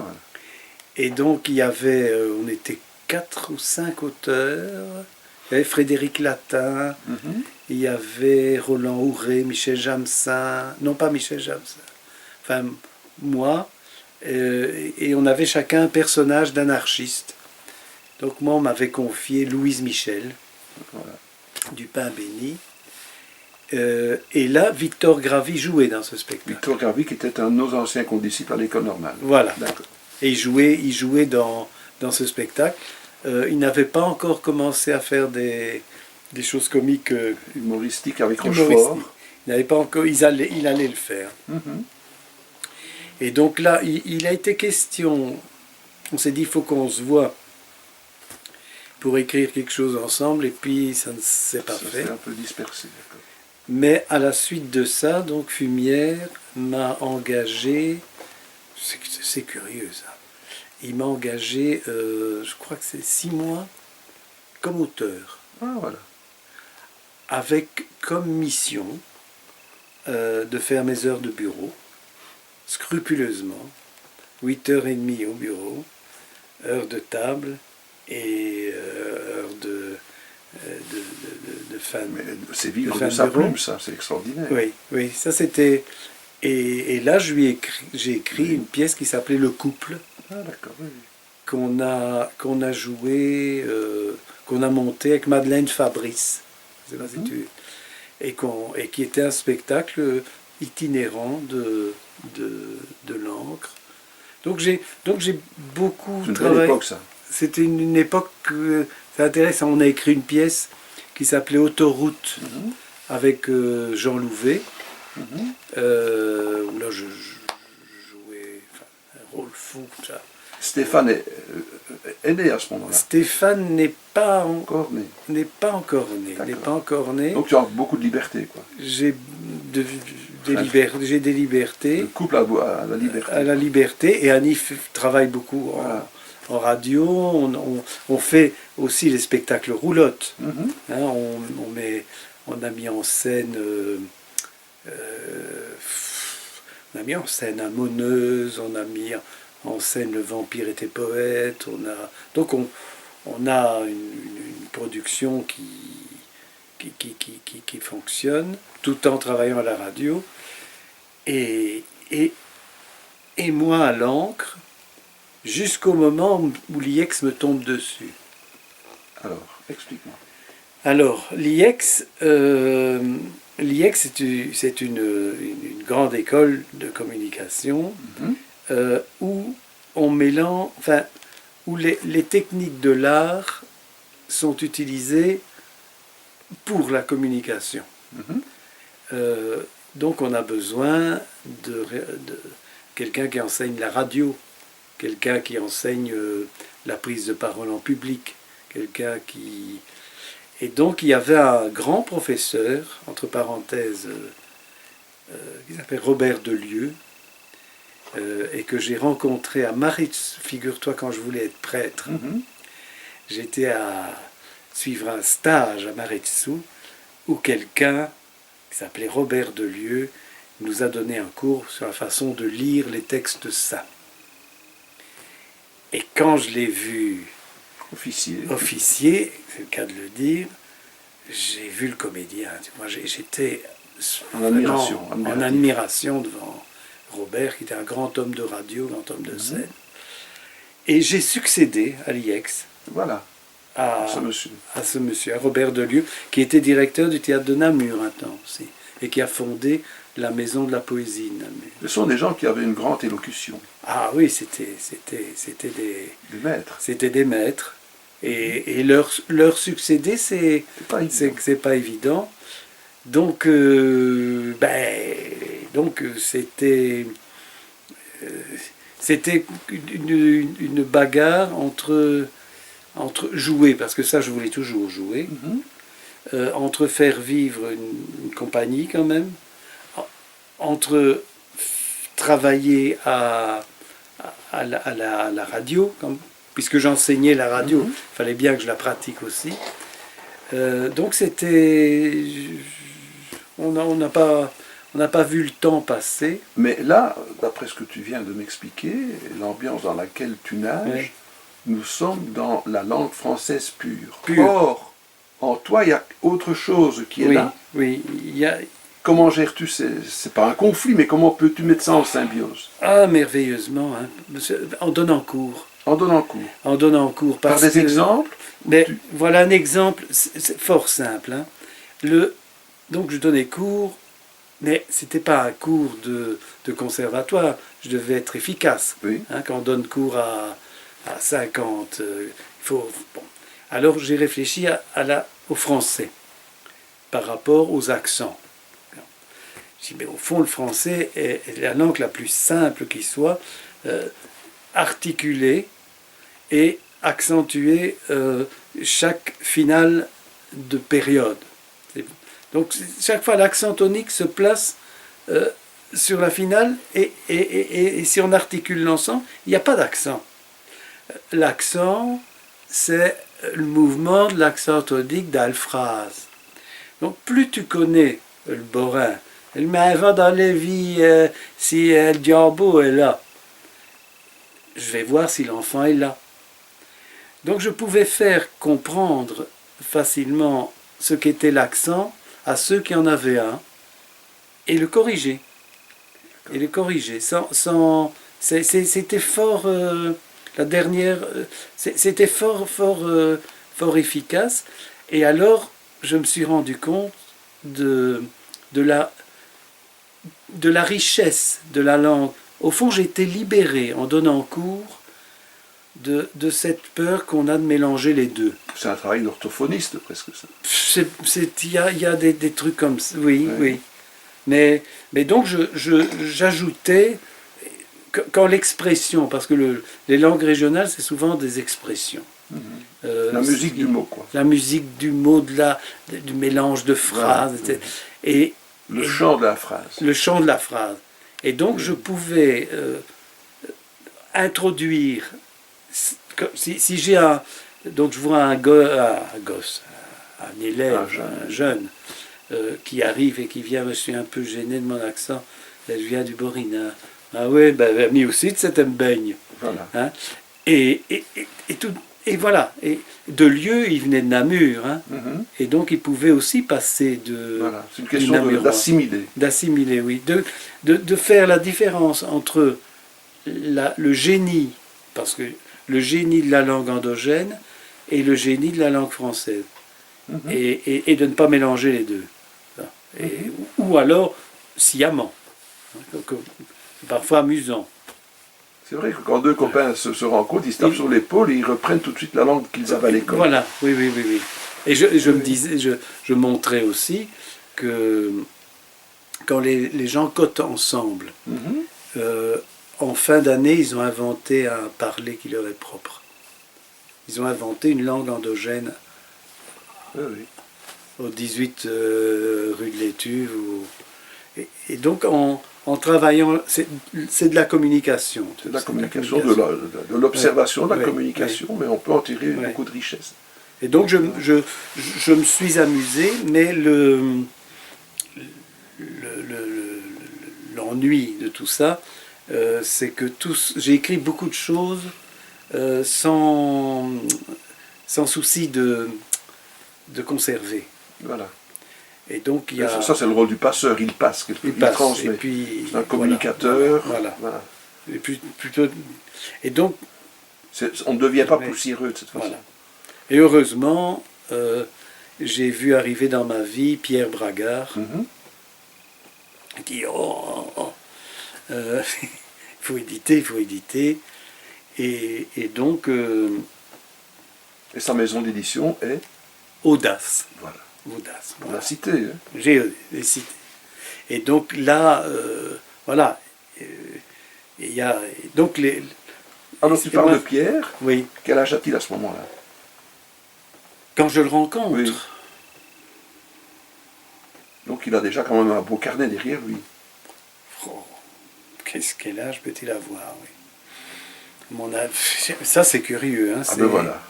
Et donc il y avait, on était 4 ou 5 auteurs. Il y avait Frédéric Latin, il y avait Roland Houret, Michel Jamsin, non pas Michel Jamsin, enfin moi, et on avait chacun un personnage d'anarchiste. Donc moi on m'avait confié Louise Michel, du pain béni. Et là, Victor Gravy jouait dans ce spectacle. Victor Gravy, qui était un de nos anciens condisciples à l'école normale. Voilà. Et il jouait dans ce spectacle. Il n'avait pas encore commencé à faire des choses comiques humoristiques avec Rochefort. Il n'avait pas encore. Il allait le faire. Et donc là, il a été question. On s'est dit, il faut qu'on se voit pour écrire quelque chose ensemble. Et puis ça ne s'est pas fait. C'est un peu dispersé, d'accord. Mais à la suite de ça, donc Fumière m'a engagé, c'est curieux ça, il m'a engagé, je crois que c'est 6 mois, comme auteur. Ah, voilà. Avec comme mission de faire mes heures de bureau, scrupuleusement, 8h30 au bureau, heure de table et heure de fin. C'est vivre de sa plume, ça, c'est extraordinaire. Oui, ça c'était. Et là, j'ai écrit une pièce qui s'appelait Le Couple. Ah, d'accord, oui. Qu'on a joué, qu'on a monté avec Madeleine Fabrice. Je sais pas si tu. Et qui était un spectacle itinérant de l'Ancre. Donc j'ai beaucoup travaillé. C'est une travaillé. belle époque, ça. C'était une époque. C'est intéressant. On a écrit une pièce qui s'appelait Autoroute avec Jean Louvet. Où là je jouais. Enfin, fou. Ça. Stéphane est né à ce moment-là. Stéphane n'est pas Encore né. n'est pas encore né. D'accord. N'est pas encore né. Donc tu as beaucoup de liberté, quoi. J'ai des libertés. Le couple à la liberté. À la liberté. Et Annie travaille beaucoup Voilà. en radio. On fait aussi les spectacles roulottes. Mhm. Hein, on a mis en scène Amoneuse, on a mis en scène Le Vampire était poète, donc on a une production qui fonctionne tout en travaillant à la radio. Et moi à l'encre, jusqu'au moment où l'IEX me tombe dessus. Alors, explique-moi. Alors, l'IEX, c'est une grande école de communication Mhm. où on mélange, où les techniques de l'art sont utilisées pour la communication. Mhm. Donc on a besoin de quelqu'un qui enseigne la radio, quelqu'un qui enseigne la prise de parole en public, quelqu'un qui... Et donc il y avait un grand professeur, entre parenthèses, qui s'appelle Robert Delieu, et que j'ai rencontré à Maritz, figure-toi, quand je voulais être prêtre. Mhm. J'étais à suivre un stage à Maritsu, où quelqu'un qui s'appelait Robert Delieu nous a donné un cours sur la façon de lire les textes saints. Et quand je l'ai vu officier, c'est le cas de le dire, j'ai vu le comédien. Moi, j'étais en admiration devant Robert, qui était un grand homme de radio, grand homme de scène. Et j'ai succédé à l'IEX. Voilà, À ce monsieur. À Robert Delieu, qui était directeur du théâtre de Namur un temps aussi, et qui a fondé la Maison de la Poésie de Namur. Ce sont des gens qui avaient une grande élocution. Ah oui, c'était Des maîtres. C'était des maîtres. Et leur succéder, c'est pas évident. Donc, c'était une bagarre entre jouer, parce que ça je voulais toujours jouer, entre faire vivre une compagnie quand même, entre travailler à la radio, puisque j'enseignais la radio, il fallait bien que je la pratique aussi. Donc c'était... On n'a pas vu le temps passer. Mais là, d'après ce que tu viens de m'expliquer, l'ambiance dans laquelle tu nages, Ouais. nous sommes dans la langue française pure. Pure. Or, en toi, il y a autre chose qui est là. Oui, il y a... Comment gères-tu c'est pas un conflit, mais comment peux-tu mettre ça en symbiose? Ah, merveilleusement, hein. En donnant cours. En donnant cours. En donnant cours. Par des exemples? Mais voilà un exemple, c'est fort simple. Hein. Donc je donnais cours, mais ce n'était pas un cours de conservatoire, je devais être efficace. Oui. Hein, quand on donne cours à 50, il faut... Bon. Alors j'ai réfléchi au français, par rapport aux accents. Je dis, mais au fond, le français est la langue la plus simple qui soit, articulée et accentuer chaque finale de période. Donc chaque fois l'accent tonique se place sur la finale et si on articule l'ensemble, il n'y a pas d'accent. L'accent, c'est le mouvement de l'accent tonique d'Alphrase. Donc plus tu connais le borin, il m'en va dans les vies si le diabo est là. Je vais voir si l'enfant est là. Donc je pouvais faire comprendre facilement ce qu'était l'accent à ceux qui en avaient un et le corriger. Et le corriger. C'était fort... la dernière... c'était fort efficace. Et alors, je me suis rendu compte de la richesse de la langue. Au fond, j'ai été libéré en donnant cours de cette peur qu'on a de mélanger les deux. C'est un travail d'orthophoniste presque ça. Il y a des trucs comme ça, oui, ouais. Oui. Mais donc j'ajoutais, quand l'expression, parce que les langues régionales, c'est souvent des expressions. La musique du mot, quoi. La musique du mot, du mélange de phrases, Voilà. etc. Et Le chant de la phrase. le chant de la phrase. Et donc je pouvais introduire, si j'ai donc je vois un gosse, un élève, un jeune, qui arrive et qui vient, je suis un peu gêné de mon accent, je viens du Borina. Ah oui, ben, mis aussi de cet baigne. Voilà. Hein? Et voilà. Et de Lieu, il venait de Namur. Hein? Et donc, il pouvait aussi passer de. Voilà. C'est une question d'assimiler. D'assimiler, oui. De faire la différence entre le génie, parce que le génie de la langue endogène et le génie de la langue française. Et de ne pas mélanger les deux. Ou alors, sciemment. C'est parfois amusant. C'est vrai que quand deux copains se rencontrent, ils se tapent sur l'épaule et ils reprennent tout de suite la langue qu'ils avaient à l'école. Voilà, oui. Et je me disais, je montrais aussi que quand les gens cotent ensemble, en fin d'année, ils ont inventé un parler qui leur est propre. Ils ont inventé une langue endogène au 18 rue de l'Étuve. Et donc, en travaillant, c'est de la communication. C'est de la communication, de l'observation, de la communication, mais on peut en tirer beaucoup de richesses. Et donc je me suis amusé, mais l'ennui de tout ça, c'est que j'ai écrit beaucoup de choses sans souci de conserver. Voilà. Et donc il y a... Ça c'est le rôle du passeur, il passe, il transmet. C'est un communicateur. Voilà. Et puis, plutôt... Et donc... On ne devient pas poussiéreux de cette façon. Voilà. Et heureusement, j'ai vu arriver dans ma vie Pierre Bragard, qui il faut éditer. Et donc... et sa maison d'édition est Audace. Voilà. Audace. On l'a cité. Hein. J'ai cité. Et donc là, voilà. Il y a... Donc les... Alors tu parles de Pierre. Oui. Quel âge a-t-il à ce moment-là? Quand je le rencontre. Oui. Donc il a déjà quand même un beau carnet derrière lui. Oh, quel âge peut-il avoir, oui. Ça c'est curieux. Hein, ben voilà.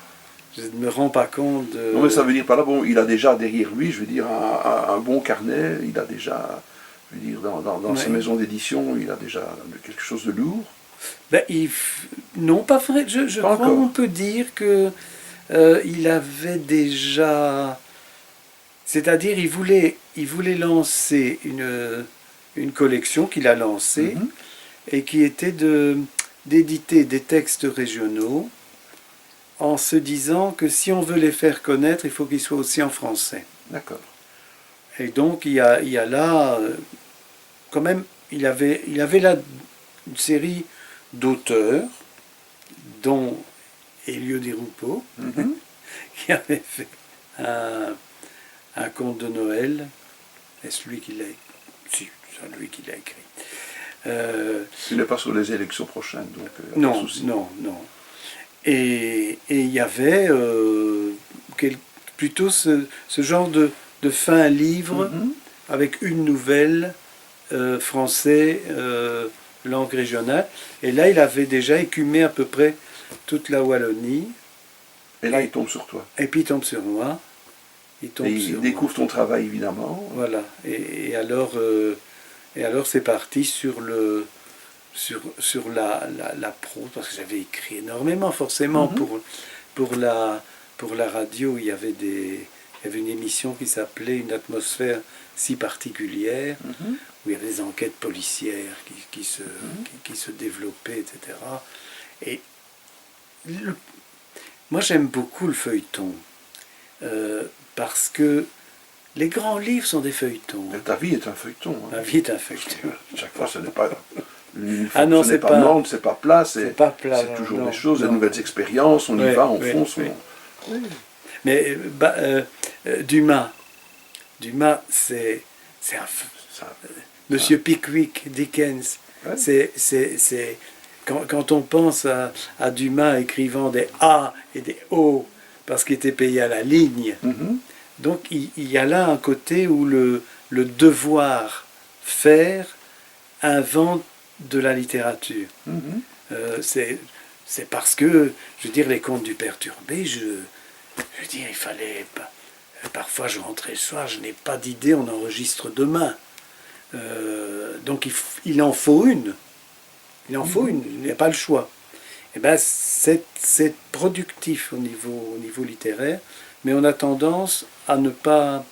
Je ne me rends pas compte de... Non mais ça veut dire par là, bon, il a déjà derrière lui, je veux dire, un bon carnet, il a déjà, je veux dire, dans sa maison d'édition, il a déjà quelque chose de lourd. Ben, non, pas vrai. Je crois qu'on peut dire que il avait déjà... C'est-à-dire, il voulait lancer une collection qu'il a lancée et qui était d'éditer des textes régionaux en se disant que si on veut les faire connaître, il faut qu'ils soient aussi en français. D'accord. Et donc, il y a là, quand même, il avait là une série d'auteurs, dont Elio Di Rupo, qui avait fait un conte de Noël. Est-ce lui qui l'a écrit? Si, c'est lui qui l'a écrit. Il n'est pas sur les élections prochaines, donc non, pas de souci. non. Et il y avait plutôt ce genre de fin livre avec une nouvelle français, langue régionale. Et là, il avait déjà écumé à peu près toute la Wallonie. Et là, il tombe sur toi. Et puis il tombe sur moi. Il découvre ton travail, évidemment. Voilà. Et alors c'est parti sur la prose, parce que j'avais écrit énormément, forcément, pour la radio. Il y avait une émission qui s'appelait Une atmosphère si particulière, où il y avait des enquêtes policières qui se développaient, etc. Et moi, j'aime beaucoup le feuilleton, parce que les grands livres sont des feuilletons. Mais ta vie est un feuilleton. Hein. Ma vie est un feuilleton. Chaque fois, ce n'est pas... Ah non, ce n'est pas Nantes, c'est pas plat, c'est toujours non, des choses, des nouvelles expériences, on y va, on fonce. Oui. Mais Dumas, c'est un... Monsieur Pickwick, Dickens, c'est quand on pense à Dumas écrivant des A et des O parce qu'il était payé à la ligne, donc il y a là un côté où le devoir faire invente de la littérature. C'est parce que, je veux dire, les contes du perturbé, je veux dire, il fallait pas. Parfois, je rentrais le soir, je n'ai pas d'idée, on enregistre demain. Donc, il en faut une. Il en faut une, il n'y a pas le choix. Et ben, c'est productif au niveau littéraire, mais on a tendance à ne pas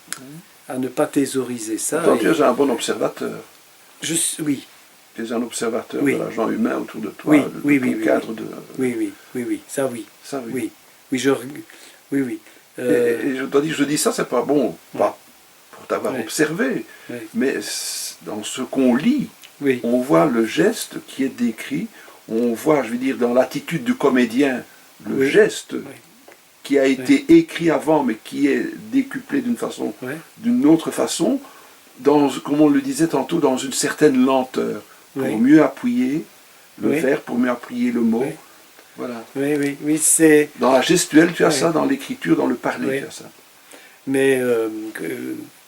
thésauriser ça. Toi, tu es un bon observateur. Oui. Tu es un observateur Oui. de l'agent humain autour de toi, Oui, de oui, ton oui, cadre oui. de... Oui, ça oui. Ça, oui. Oui, oui. Et je dois dire, je dis ça, c'est pas bon, pas pour t'avoir Oui. observé, Oui. mais dans ce qu'on lit, Oui. on voit le geste qui est décrit, on voit, je veux dire, dans l'attitude du comédien, le Oui. geste Oui. qui a été écrit avant, mais qui est décuplé d'une autre façon, comme on le disait tantôt, dans une certaine lenteur, pour Oui. mieux appuyer le Oui. vers, pour mieux appuyer le mot. Oui. Voilà. Oui, c'est... Dans la gestuelle, tu as Oui. ça, dans l'écriture, dans le parler, Oui. tu as ça. Mais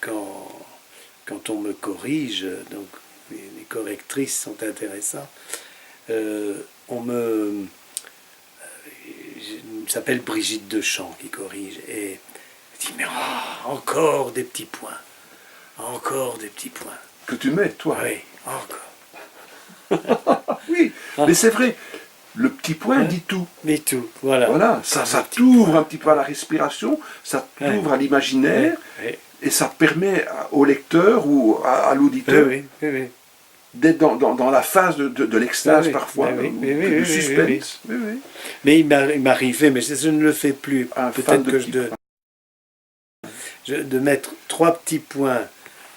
quand on me corrige, donc les correctrices sont intéressantes, on me... Il s'appelle Brigitte Deschamps qui corrige, et elle dit, mais encore des petits points. Encore des petits points. Que tu mets, toi. Oui, encore. Oui, mais c'est vrai, le petit point dit tout. Mais tout, voilà. Voilà, ça t'ouvre un petit peu à la respiration, ça t'ouvre à l'imaginaire, Oui, et ça permet au lecteur ou à l'auditeur oui. d'être dans la phase de l'extase Oui, parfois, oui, du suspense. Oui, oui. Mais il m'arrivait, mais je ne le fais plus. Un fan Peut-être de que petits de mettre 3 petits points,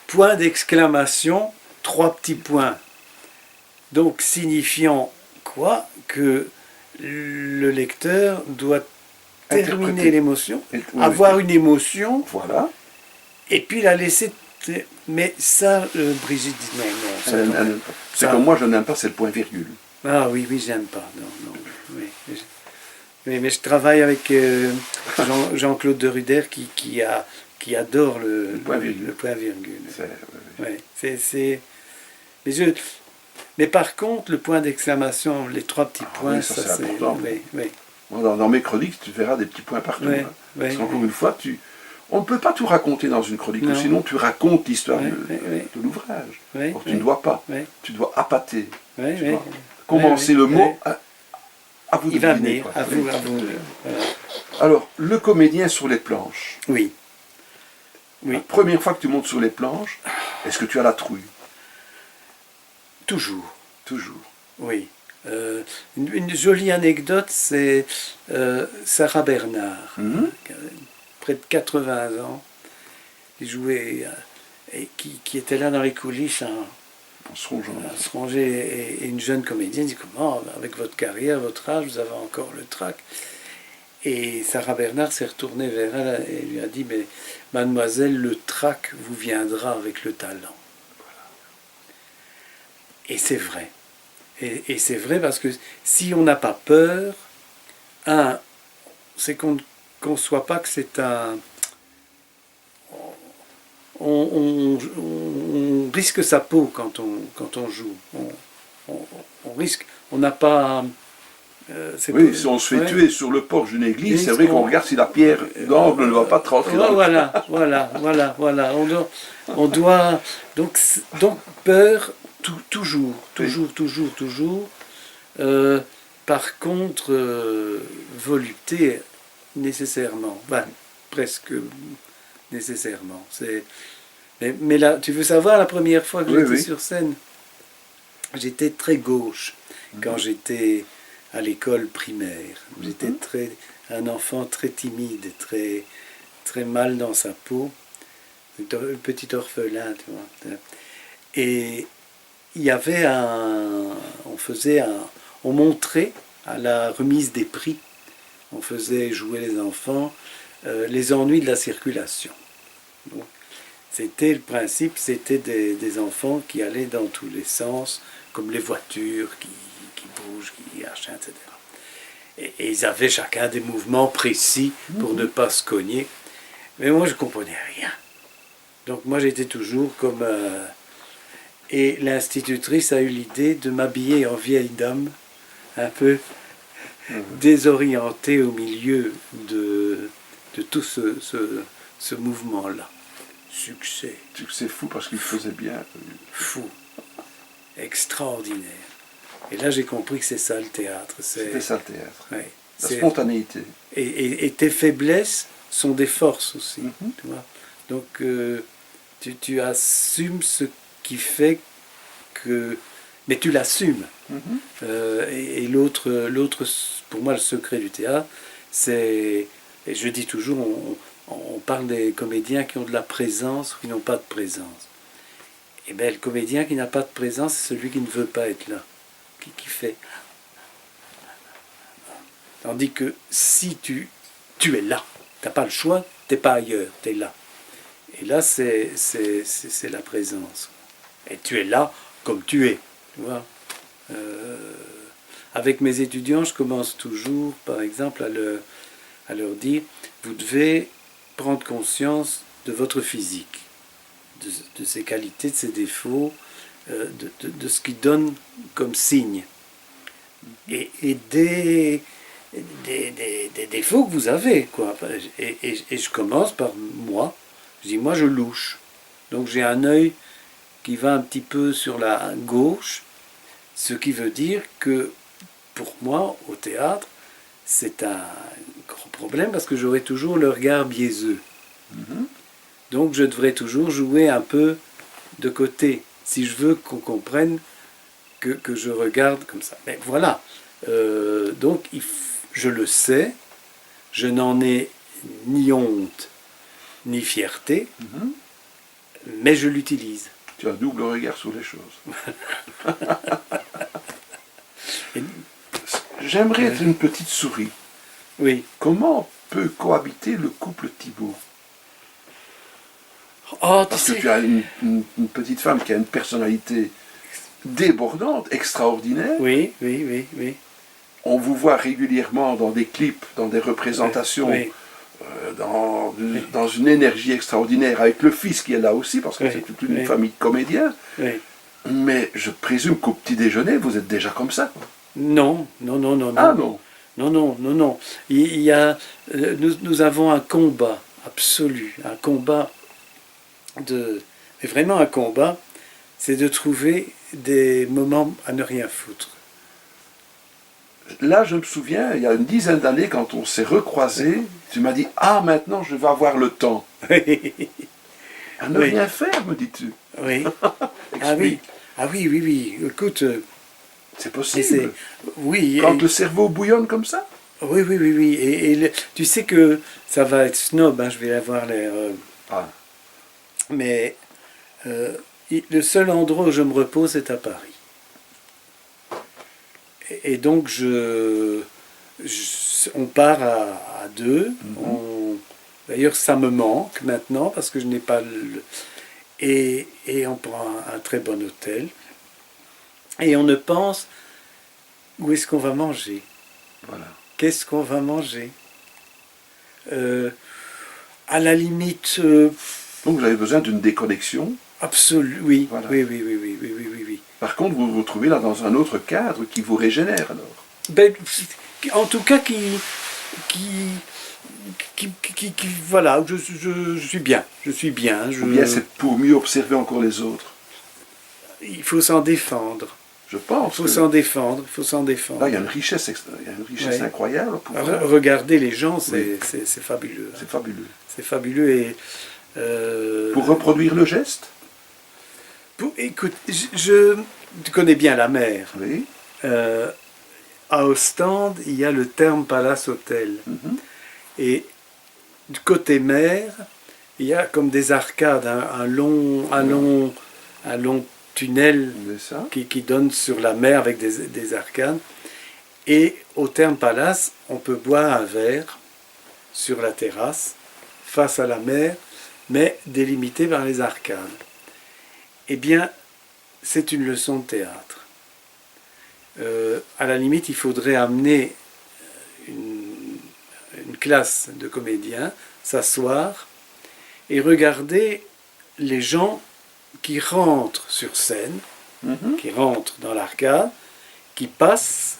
point d'exclamation, 3 petits points. Donc signifiant quoi? Que le lecteur doit terminer Interpréter. l'émotion, Oui, avoir une émotion, Voilà. et puis la laisser... Mais ça, Brigitte dit non, ça quand même. C'est Ça- comme moi, je n'aime pas, c'est le point-virgule. Ah oui, j'aime pas. Non. Oui, mais je travaille avec Jean-Claude de Ruder qui adore le point-virgule. le point-virgule. C'est- Ouais, mais par contre, le point d'exclamation, les 3 petits points, oui, ça, c'est important. Oui. Moi, dans mes chroniques, tu verras des petits points partout. Ouais, hein. ouais, Parce qu'encore une fois, on ne peut pas tout raconter dans une chronique, Non. sinon tu racontes l'histoire Ouais, de l'ouvrage. ouais, Or, tu ne dois pas. ouais. Tu dois appâter. Ouais, Tu ouais. vois. Commencer le mot à vous de Il va deviner, venir, quoi. à vous. Voilà. Alors, le comédien sur les planches. Oui. La première fois que tu montes sur les planches, est-ce que tu as la trouille? Toujours. Toujours. Oui. Une jolie anecdote, c'est Sarah Bernard, qui a près de 80 ans, qui jouait, et qui était là dans les coulisses, En se rongeant. à se ranger, et une jeune comédienne dit comment, avec votre carrière, votre âge, vous avez encore le trac. Et Sarah Bernard s'est retournée vers elle et lui a dit, mais mademoiselle, le trac vous viendra avec le talent. Et c'est vrai. Et c'est vrai parce que si on n'a pas peur, c'est qu'on ne conçoit pas que c'est un... On risque sa peau quand on joue. On risque... On n'a pas... Oui, si on se fait tuer sur le porche d'une église, c'est vrai qu'on regarde si la pierre d'angle ne va pas te rentrer dans le Voilà. On doit... Donc peur... Toujours. Par contre, volupté, nécessairement. Presque nécessairement. Mais là, tu veux savoir, la première fois que j'étais sur scène, j'étais très gauche quand j'étais à l'école primaire. J'étais un enfant très timide, très mal dans sa peau. Un petit orphelin, tu vois. Et il y avait on montrait à la remise des prix, on faisait jouer les enfants les ennuis de la circulation. Donc, c'était le principe, c'était des enfants qui allaient dans tous les sens, comme les voitures qui qui bougent, qui machin, etc. Et ils avaient chacun des mouvements précis pour ne pas se cogner. Mais moi, je ne comprenais rien. Donc moi, j'étais toujours comme... Et l'institutrice a eu l'idée de m'habiller en vieille dame, un peu désorientée au milieu de tout ce mouvement-là. Succès. Succès fou parce qu'il faisait bien. Fou. Extraordinaire. Et là, j'ai compris que c'est ça le théâtre. C'était ça le théâtre. Ouais, la spontanéité. Et tes faiblesses sont des forces aussi. Tu vois. Donc, tu assumes ce qui fait que... Mais tu l'assumes. Et l'autre, pour moi, le secret du théâtre, c'est... Et je dis toujours, on parle des comédiens qui ont de la présence ou qui n'ont pas de présence. Et bien, le comédien qui n'a pas de présence, c'est celui qui ne veut pas être là, qui fait. Tandis que si tu es là, tu n'as pas le choix, tu n'es pas ailleurs, tu es là. Et là, c'est la présence. Et tu es là comme tu es. Tu vois. Avec mes étudiants, je commence toujours, par exemple, à leur dire, vous devez prendre conscience de votre physique, de ses qualités, de ses défauts, de ce qui donne comme signe. Et des défauts que vous avez, quoi. Et je commence par moi. Je dis, moi, je louche. Donc, j'ai un œil qui va un petit peu sur la gauche, ce qui veut dire que, pour moi, au théâtre, c'est un grand problème parce que j'aurai toujours le regard biaiseux. Donc, je devrais toujours jouer un peu de côté, si je veux qu'on comprenne que je regarde comme ça. Mais voilà. Donc, je le sais, je n'en ai ni honte, ni fierté, mais je l'utilise. Tu as un double regard sur les choses. J'aimerais être une petite souris. Oui. Comment peut cohabiter le couple Thibault? Parce que tu as une petite femme qui a une personnalité débordante, extraordinaire. Oui. On vous voit régulièrement dans des clips, dans des représentations, dans une énergie extraordinaire, avec le fils qui est là aussi, parce que c'est toute une famille de comédiens. Mais je présume qu'au petit déjeuner, vous êtes déjà comme ça. Non. Ah non. Non. Il y a, nous avons un combat absolu, un combat mais vraiment un combat, c'est de trouver des moments à ne rien foutre. Là, je me souviens, il y a une dizaine d'années, quand on s'est recroisés, tu m'as dit « Ah, maintenant, je vais avoir le temps. » À ne rien faire, me dis-tu. Oui. Oui. Écoute... c'est possible. Oui. Quand le cerveau bouillonne comme ça. Oui. Et tu sais que ça va être snob, hein, je vais avoir l'air... Mais le seul endroit où je me repose, c'est à Paris. Et donc, on part à deux. D'ailleurs, ça me manque maintenant, parce que je n'ai pas... Et on prend un très bon hôtel. Et on ne pense, où est-ce qu'on va manger? Voilà. Qu'est-ce qu'on va manger? À la limite... Donc vous avez besoin d'une déconnexion. Absolue, oui. Voilà. Oui. Par contre, vous vous retrouvez là dans un autre cadre qui vous régénère alors. Ben, en tout cas, voilà, je suis bien. Ou bien c'est pour mieux observer encore les autres. Il faut s'en défendre. Je pense. Il faut s'en défendre. Là, il y a une richesse, incroyable. Regardez les gens, c'est fabuleux. C'est fabuleux. C'est fabuleux et... Pour reproduire le geste? Écoute, tu connais bien la mer. Oui. À Ostende, il y a le Thermes Palace Hotel. Et du côté mer, il y a comme des arcades, un long tunnel qui donne sur la mer avec des arcades. Et au Thermes Palace, on peut boire un verre sur la terrasse, face à la mer, mais délimité par les arcades. Eh bien, c'est une leçon de théâtre. À la limite, il faudrait amener une classe de comédiens, s'asseoir et regarder les gens qui rentrent sur scène, qui rentrent dans l'arcade, qui passent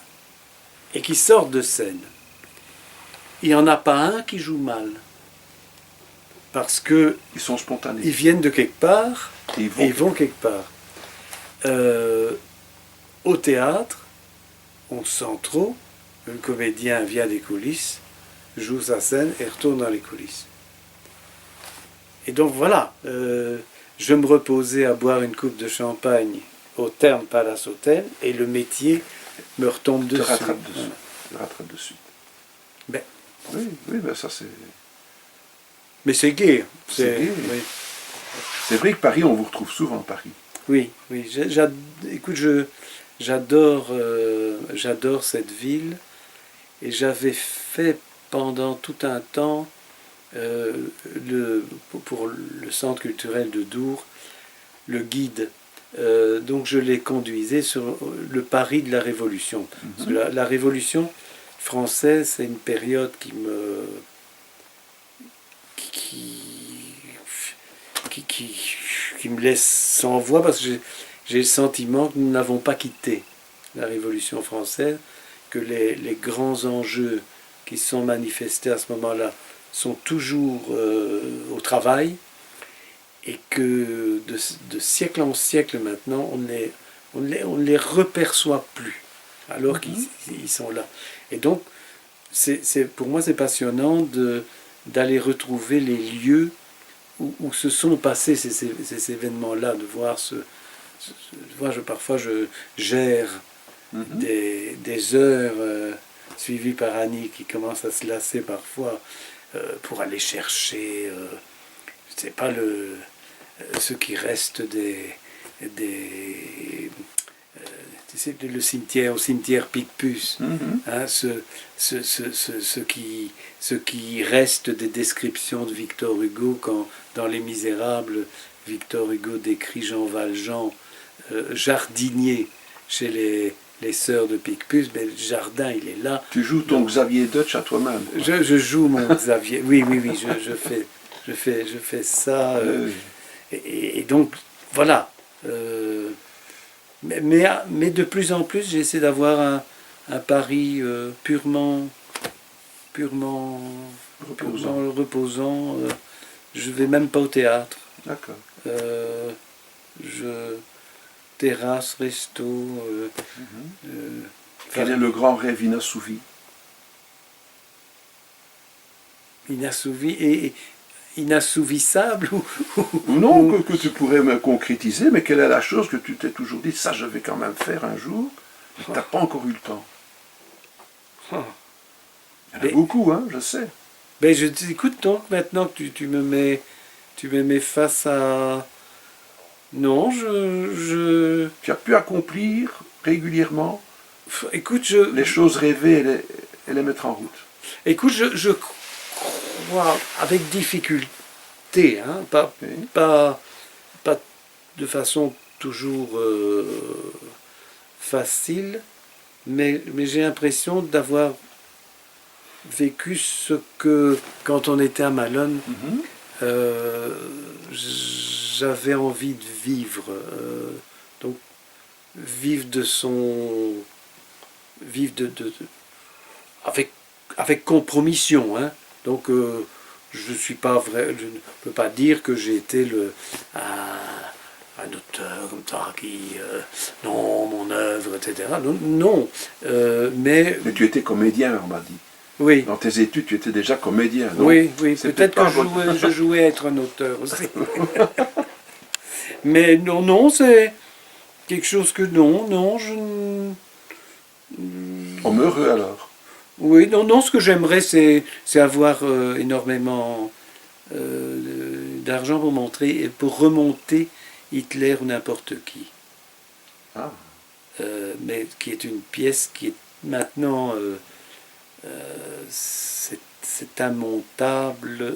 et qui sortent de scène. Il n'y en a pas un qui joue mal. Parce que Ils sont spontanés. ils viennent de quelque part Et et ils vont quelque part. Au théâtre, on sent trop, le comédien vient des coulisses, joue sa scène et retourne dans les coulisses. Et donc voilà, je me reposais à boire une coupe de champagne au Thermes Palace Hotel et le métier me retombe te dessus. rattrape dessus. Te rattrape dessus. Ben. Oui, ben ça c'est... Mais c'est gai. C'est gai. Oui. C'est vrai que Paris, on vous retrouve souvent à Paris. Oui, oui. Écoute, j'adore cette ville et j'avais fait pendant tout un temps pour le centre culturel de Dour le guide. Donc je les conduisais sur le Paris de la Révolution. Parce que la Révolution française, c'est une période qui me laisse sans voix parce que j'ai le sentiment que nous n'avons pas quitté la Révolution française, que les grands enjeux qui sont manifestés à ce moment-là sont toujours au travail et que de siècle en siècle maintenant, on ne les reperçoit plus alors qu'ils sont là. Et donc, pour moi, c'est passionnant d'aller retrouver les lieux où se sont passés ces événements-là, de voir parfois je gère des heures suivies par Annie qui commence à se lasser parfois pour aller chercher, je sais pas, ce qui reste tu sais, le cimetière, au cimetière Picpus, hein, ce qui reste des descriptions de Victor Hugo quand dans Les Misérables, Victor Hugo décrit Jean Valjean jardinier chez les sœurs de Picpus, mais le jardin il est là. Tu joues ton Xavier Dutch à toi-même. Je joue mon Xavier, oui, je fais ça. Et donc voilà. Mais de plus en plus, j'essaie d'avoir un Paris purement reposant. Je vais même pas au théâtre. D'accord. Terrasse, resto. Quel est le grand rêve inassouvi? Inassouvi et inassouvissable ou non, que tu pourrais me concrétiser, mais quelle est la chose que tu t'es toujours dit, ça je vais quand même faire un jour, mais tu n'as pas encore eu le temps? Il y en a beaucoup, hein, je sais. Ben écoute, donc maintenant que tu me mets face à... Non, Tu as pu accomplir régulièrement écoute, les choses rêvées et les mettre en route. Écoute, je crois avec difficulté, hein, pas de façon toujours facile, mais j'ai l'impression d'avoir vécu ce que, quand on était à Malone, j'avais envie de vivre. Donc, vivre avec compromission, hein. Donc je ne peux pas dire que j'ai été un auteur comme ça qui non, mon œuvre, etc. Non, mais tu étais comédien, on m'a dit. Oui. Dans tes études, tu étais déjà comédien. Donc oui, peut-être que je jouais à être un auteur aussi. Mais non, c'est quelque chose que je... On heureux alors. Oui, non, ce que j'aimerais, c'est avoir énormément d'argent pour remonter Hitler ou n'importe qui. Ah. Mais qui est une pièce qui est maintenant... c'est immontable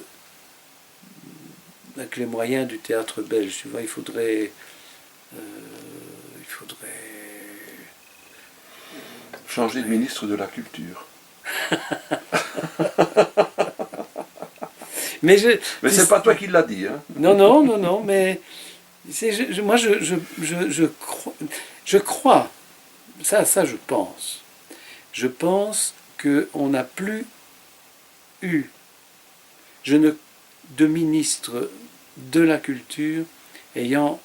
avec les moyens du théâtre belge. Tu vois, il faudrait Changer de ministre de la Culture. Mais c'est pas toi qui l'as dit, hein. Non, mais moi je crois, ça je pense. Je pense qu'on n'a plus eu de ministre de la culture ayant,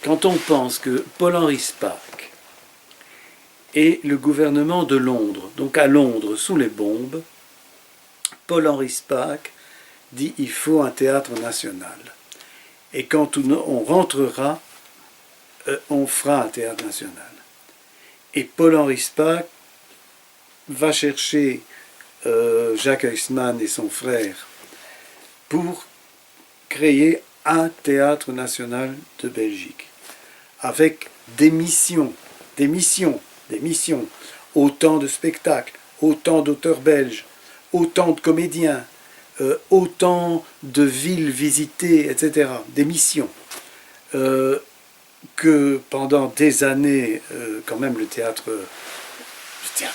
quand on pense que Paul-Henri Spaak et le gouvernement de Londres, donc à Londres sous les bombes, Paul-Henri Spaak dit il faut un théâtre national. Et quand on rentrera, on fera un théâtre national. Et Paul-Henri Spaak va chercher Jacques Huysmans et son frère pour créer un théâtre national de Belgique, avec des missions, autant de spectacles, autant d'auteurs belges, autant de comédiens, autant de villes visitées, etc., des missions, que pendant des années, quand même, le théâtre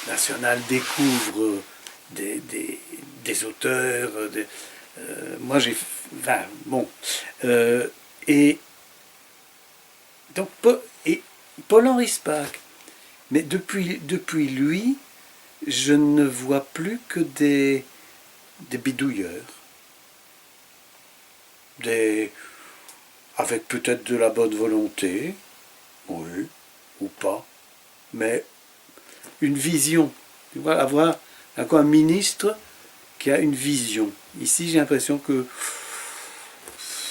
national découvre des auteurs, moi j'ai... Enfin, bon. Et donc, Paul-Henri Spaak, mais depuis lui, je ne vois plus que des bidouilleurs, avec peut-être de la bonne volonté, oui, ou pas, mais une vision. Tu vois, avoir un ministre qui a une vision. Ici, j'ai l'impression que...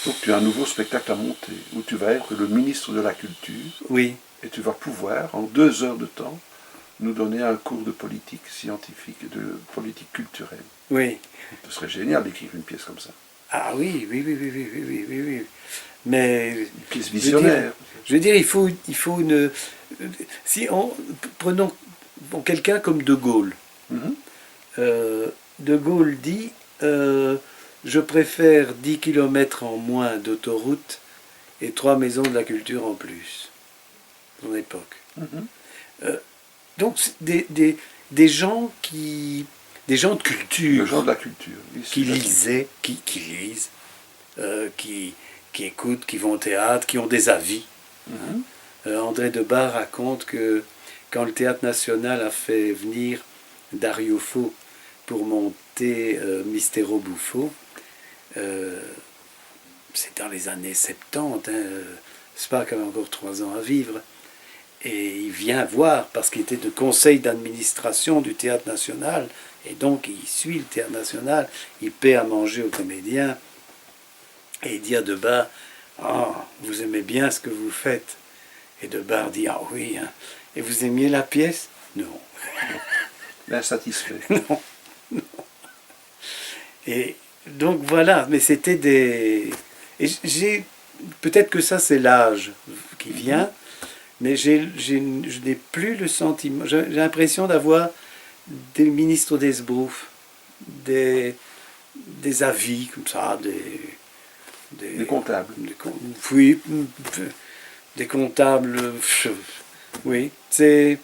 Donc tu as un nouveau spectacle à monter, où tu vas être le ministre de la Culture, oui, et tu vas pouvoir, en 2 heures de temps, nous donner un cours de politique scientifique et de politique culturelle. oui. Ce serait génial d'écrire une pièce comme ça. Ah oui. Mais... Une pièce visionnaire. Je veux dire, il faut une... Prenons quelqu'un comme De Gaulle. De Gaulle dit je préfère 10 km en moins d'autoroute et 3 maisons de la culture en plus. Son époque. Donc, des gens qui... Des gens de culture. Les gens de la culture. Qui lisaient, qui lisent, qui écoutent, qui vont au théâtre, qui ont des avis. André Debars raconte que quand le Théâtre National a fait venir Dario Fo pour monter Mistero Buffo, c'est dans les années 70, Spaak avait encore 3 ans à vivre, et il vient voir, parce qu'il était de conseil d'administration du Théâtre National, et donc il suit le Théâtre National, il paie à manger aux comédiens, et il dit à Debars, « Ah, vous aimez bien ce que vous faites ?» Et Debars dit, « Ah oui, hein. Et vous aimiez la pièce ?»« Non. » L'insatisfait. Non. Et donc voilà, mais c'était des... Et peut-être que ça c'est l'âge qui vient, mais je n'ai plus le sentiment, j'ai l'impression d'avoir des ministres d'Esbrouf, des avis comme ça, des comptables. Oui, des comptables, oui, c'est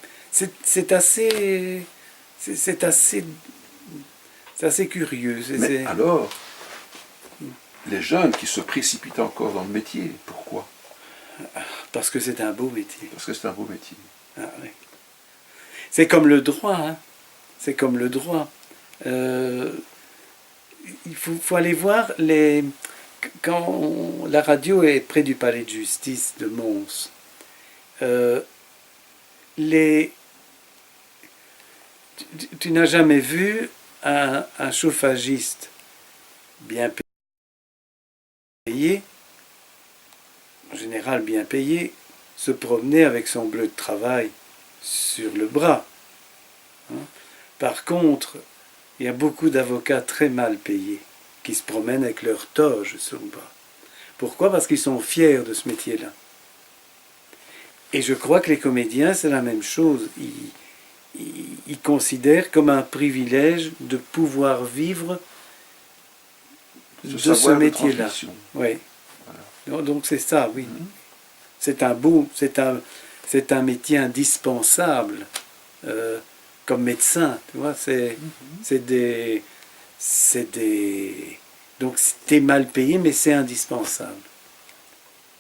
assez curieux. Mais alors, les jeunes qui se précipitent encore dans le métier, pourquoi? Parce que c'est un beau métier. Parce que c'est un beau métier. Ah, oui. C'est comme le droit, hein. C'est comme le droit. Il faut aller voir quand la radio est près du palais de justice de Mons. Tu n'as jamais vu un chauffagiste bien payé, en général bien payé, se promener avec son bleu de travail sur le bras. Par contre, il y a beaucoup d'avocats très mal payés qui se promènent avec leur toge sur le bras. Pourquoi? Parce qu'ils sont fiers de ce métier-là. Et je crois que les comédiens, c'est la même chose. Ils considèrent comme un privilège de pouvoir vivre de ce métier-là. Oui. Voilà. Donc c'est ça, oui. C'est un métier indispensable comme médecin, tu vois, c'est des... Donc t'es mal payé, mais c'est indispensable.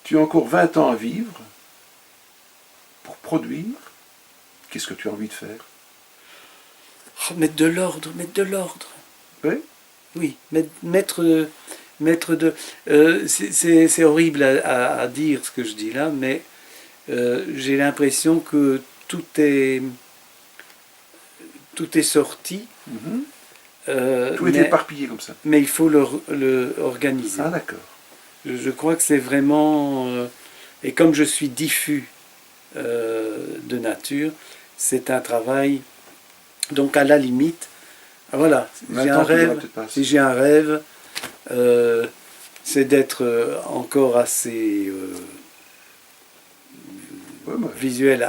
Tu as encore 20 ans à vivre pour produire. Qu'est-ce que tu as envie de faire? Oh, mettre de l'ordre, mettre de l'ordre. Oui. Oui, mettre de... c'est horrible à dire ce que je dis là, mais j'ai l'impression que tout est sorti. Tout est éparpillé comme ça. Mais il faut le organiser. Ah d'accord. Je crois que c'est vraiment... et comme je suis diffus de nature, c'est un travail... Donc à la limite, voilà, si j'ai un rêve, c'est d'être encore assez visuel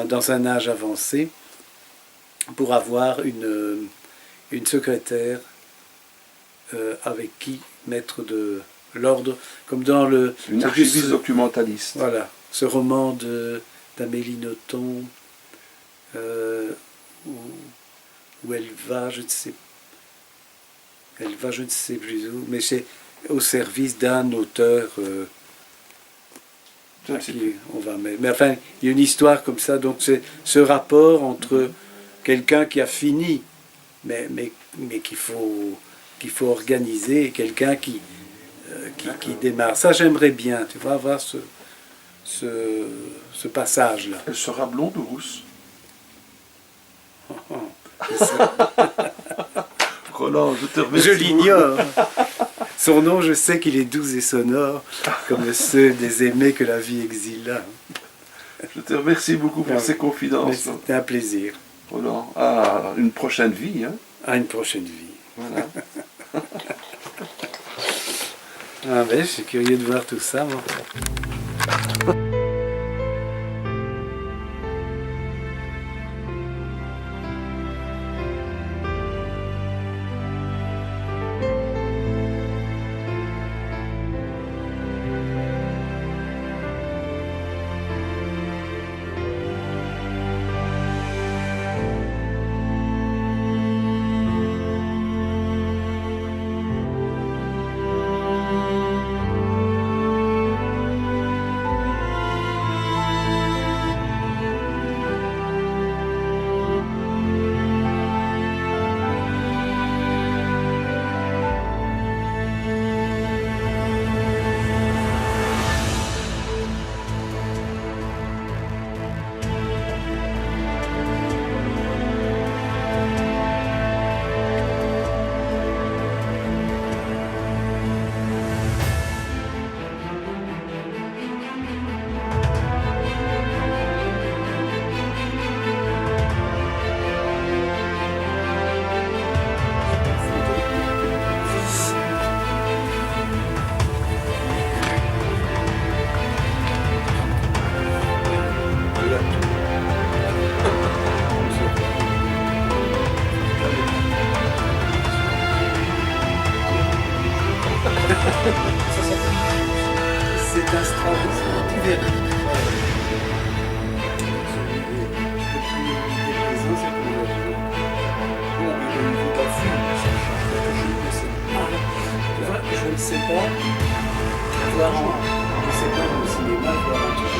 dans un âge avancé pour avoir une secrétaire avec qui mettre de l'ordre, comme dans le... Une archiviste documentaliste. Voilà, ce roman d'Amélie Nothomb, où elle va, je ne sais plus où, mais c'est au service d'un auteur on va mettre. Mais enfin, il y a une histoire comme ça, donc c'est ce rapport entre quelqu'un qui a fini, mais qu'il faut organiser, et quelqu'un qui démarre. Ça, j'aimerais bien, tu vois, avoir ce passage-là. Elle sera blonde ou rousse? Roland, je te remercie. Je l'ignore. Son nom, je sais qu'il est doux et sonore, comme ceux des aimés que la vie exila. Je te remercie beaucoup pour ces confidences. C'était un plaisir. Roland, à une prochaine vie. Hein. À une prochaine vie. Voilà. Ah ben, je suis curieux de voir tout ça, moi. C'est un strabisme, tu verras. Je ne sais pas, voir je ne sais pas au cinéma, voir un truc.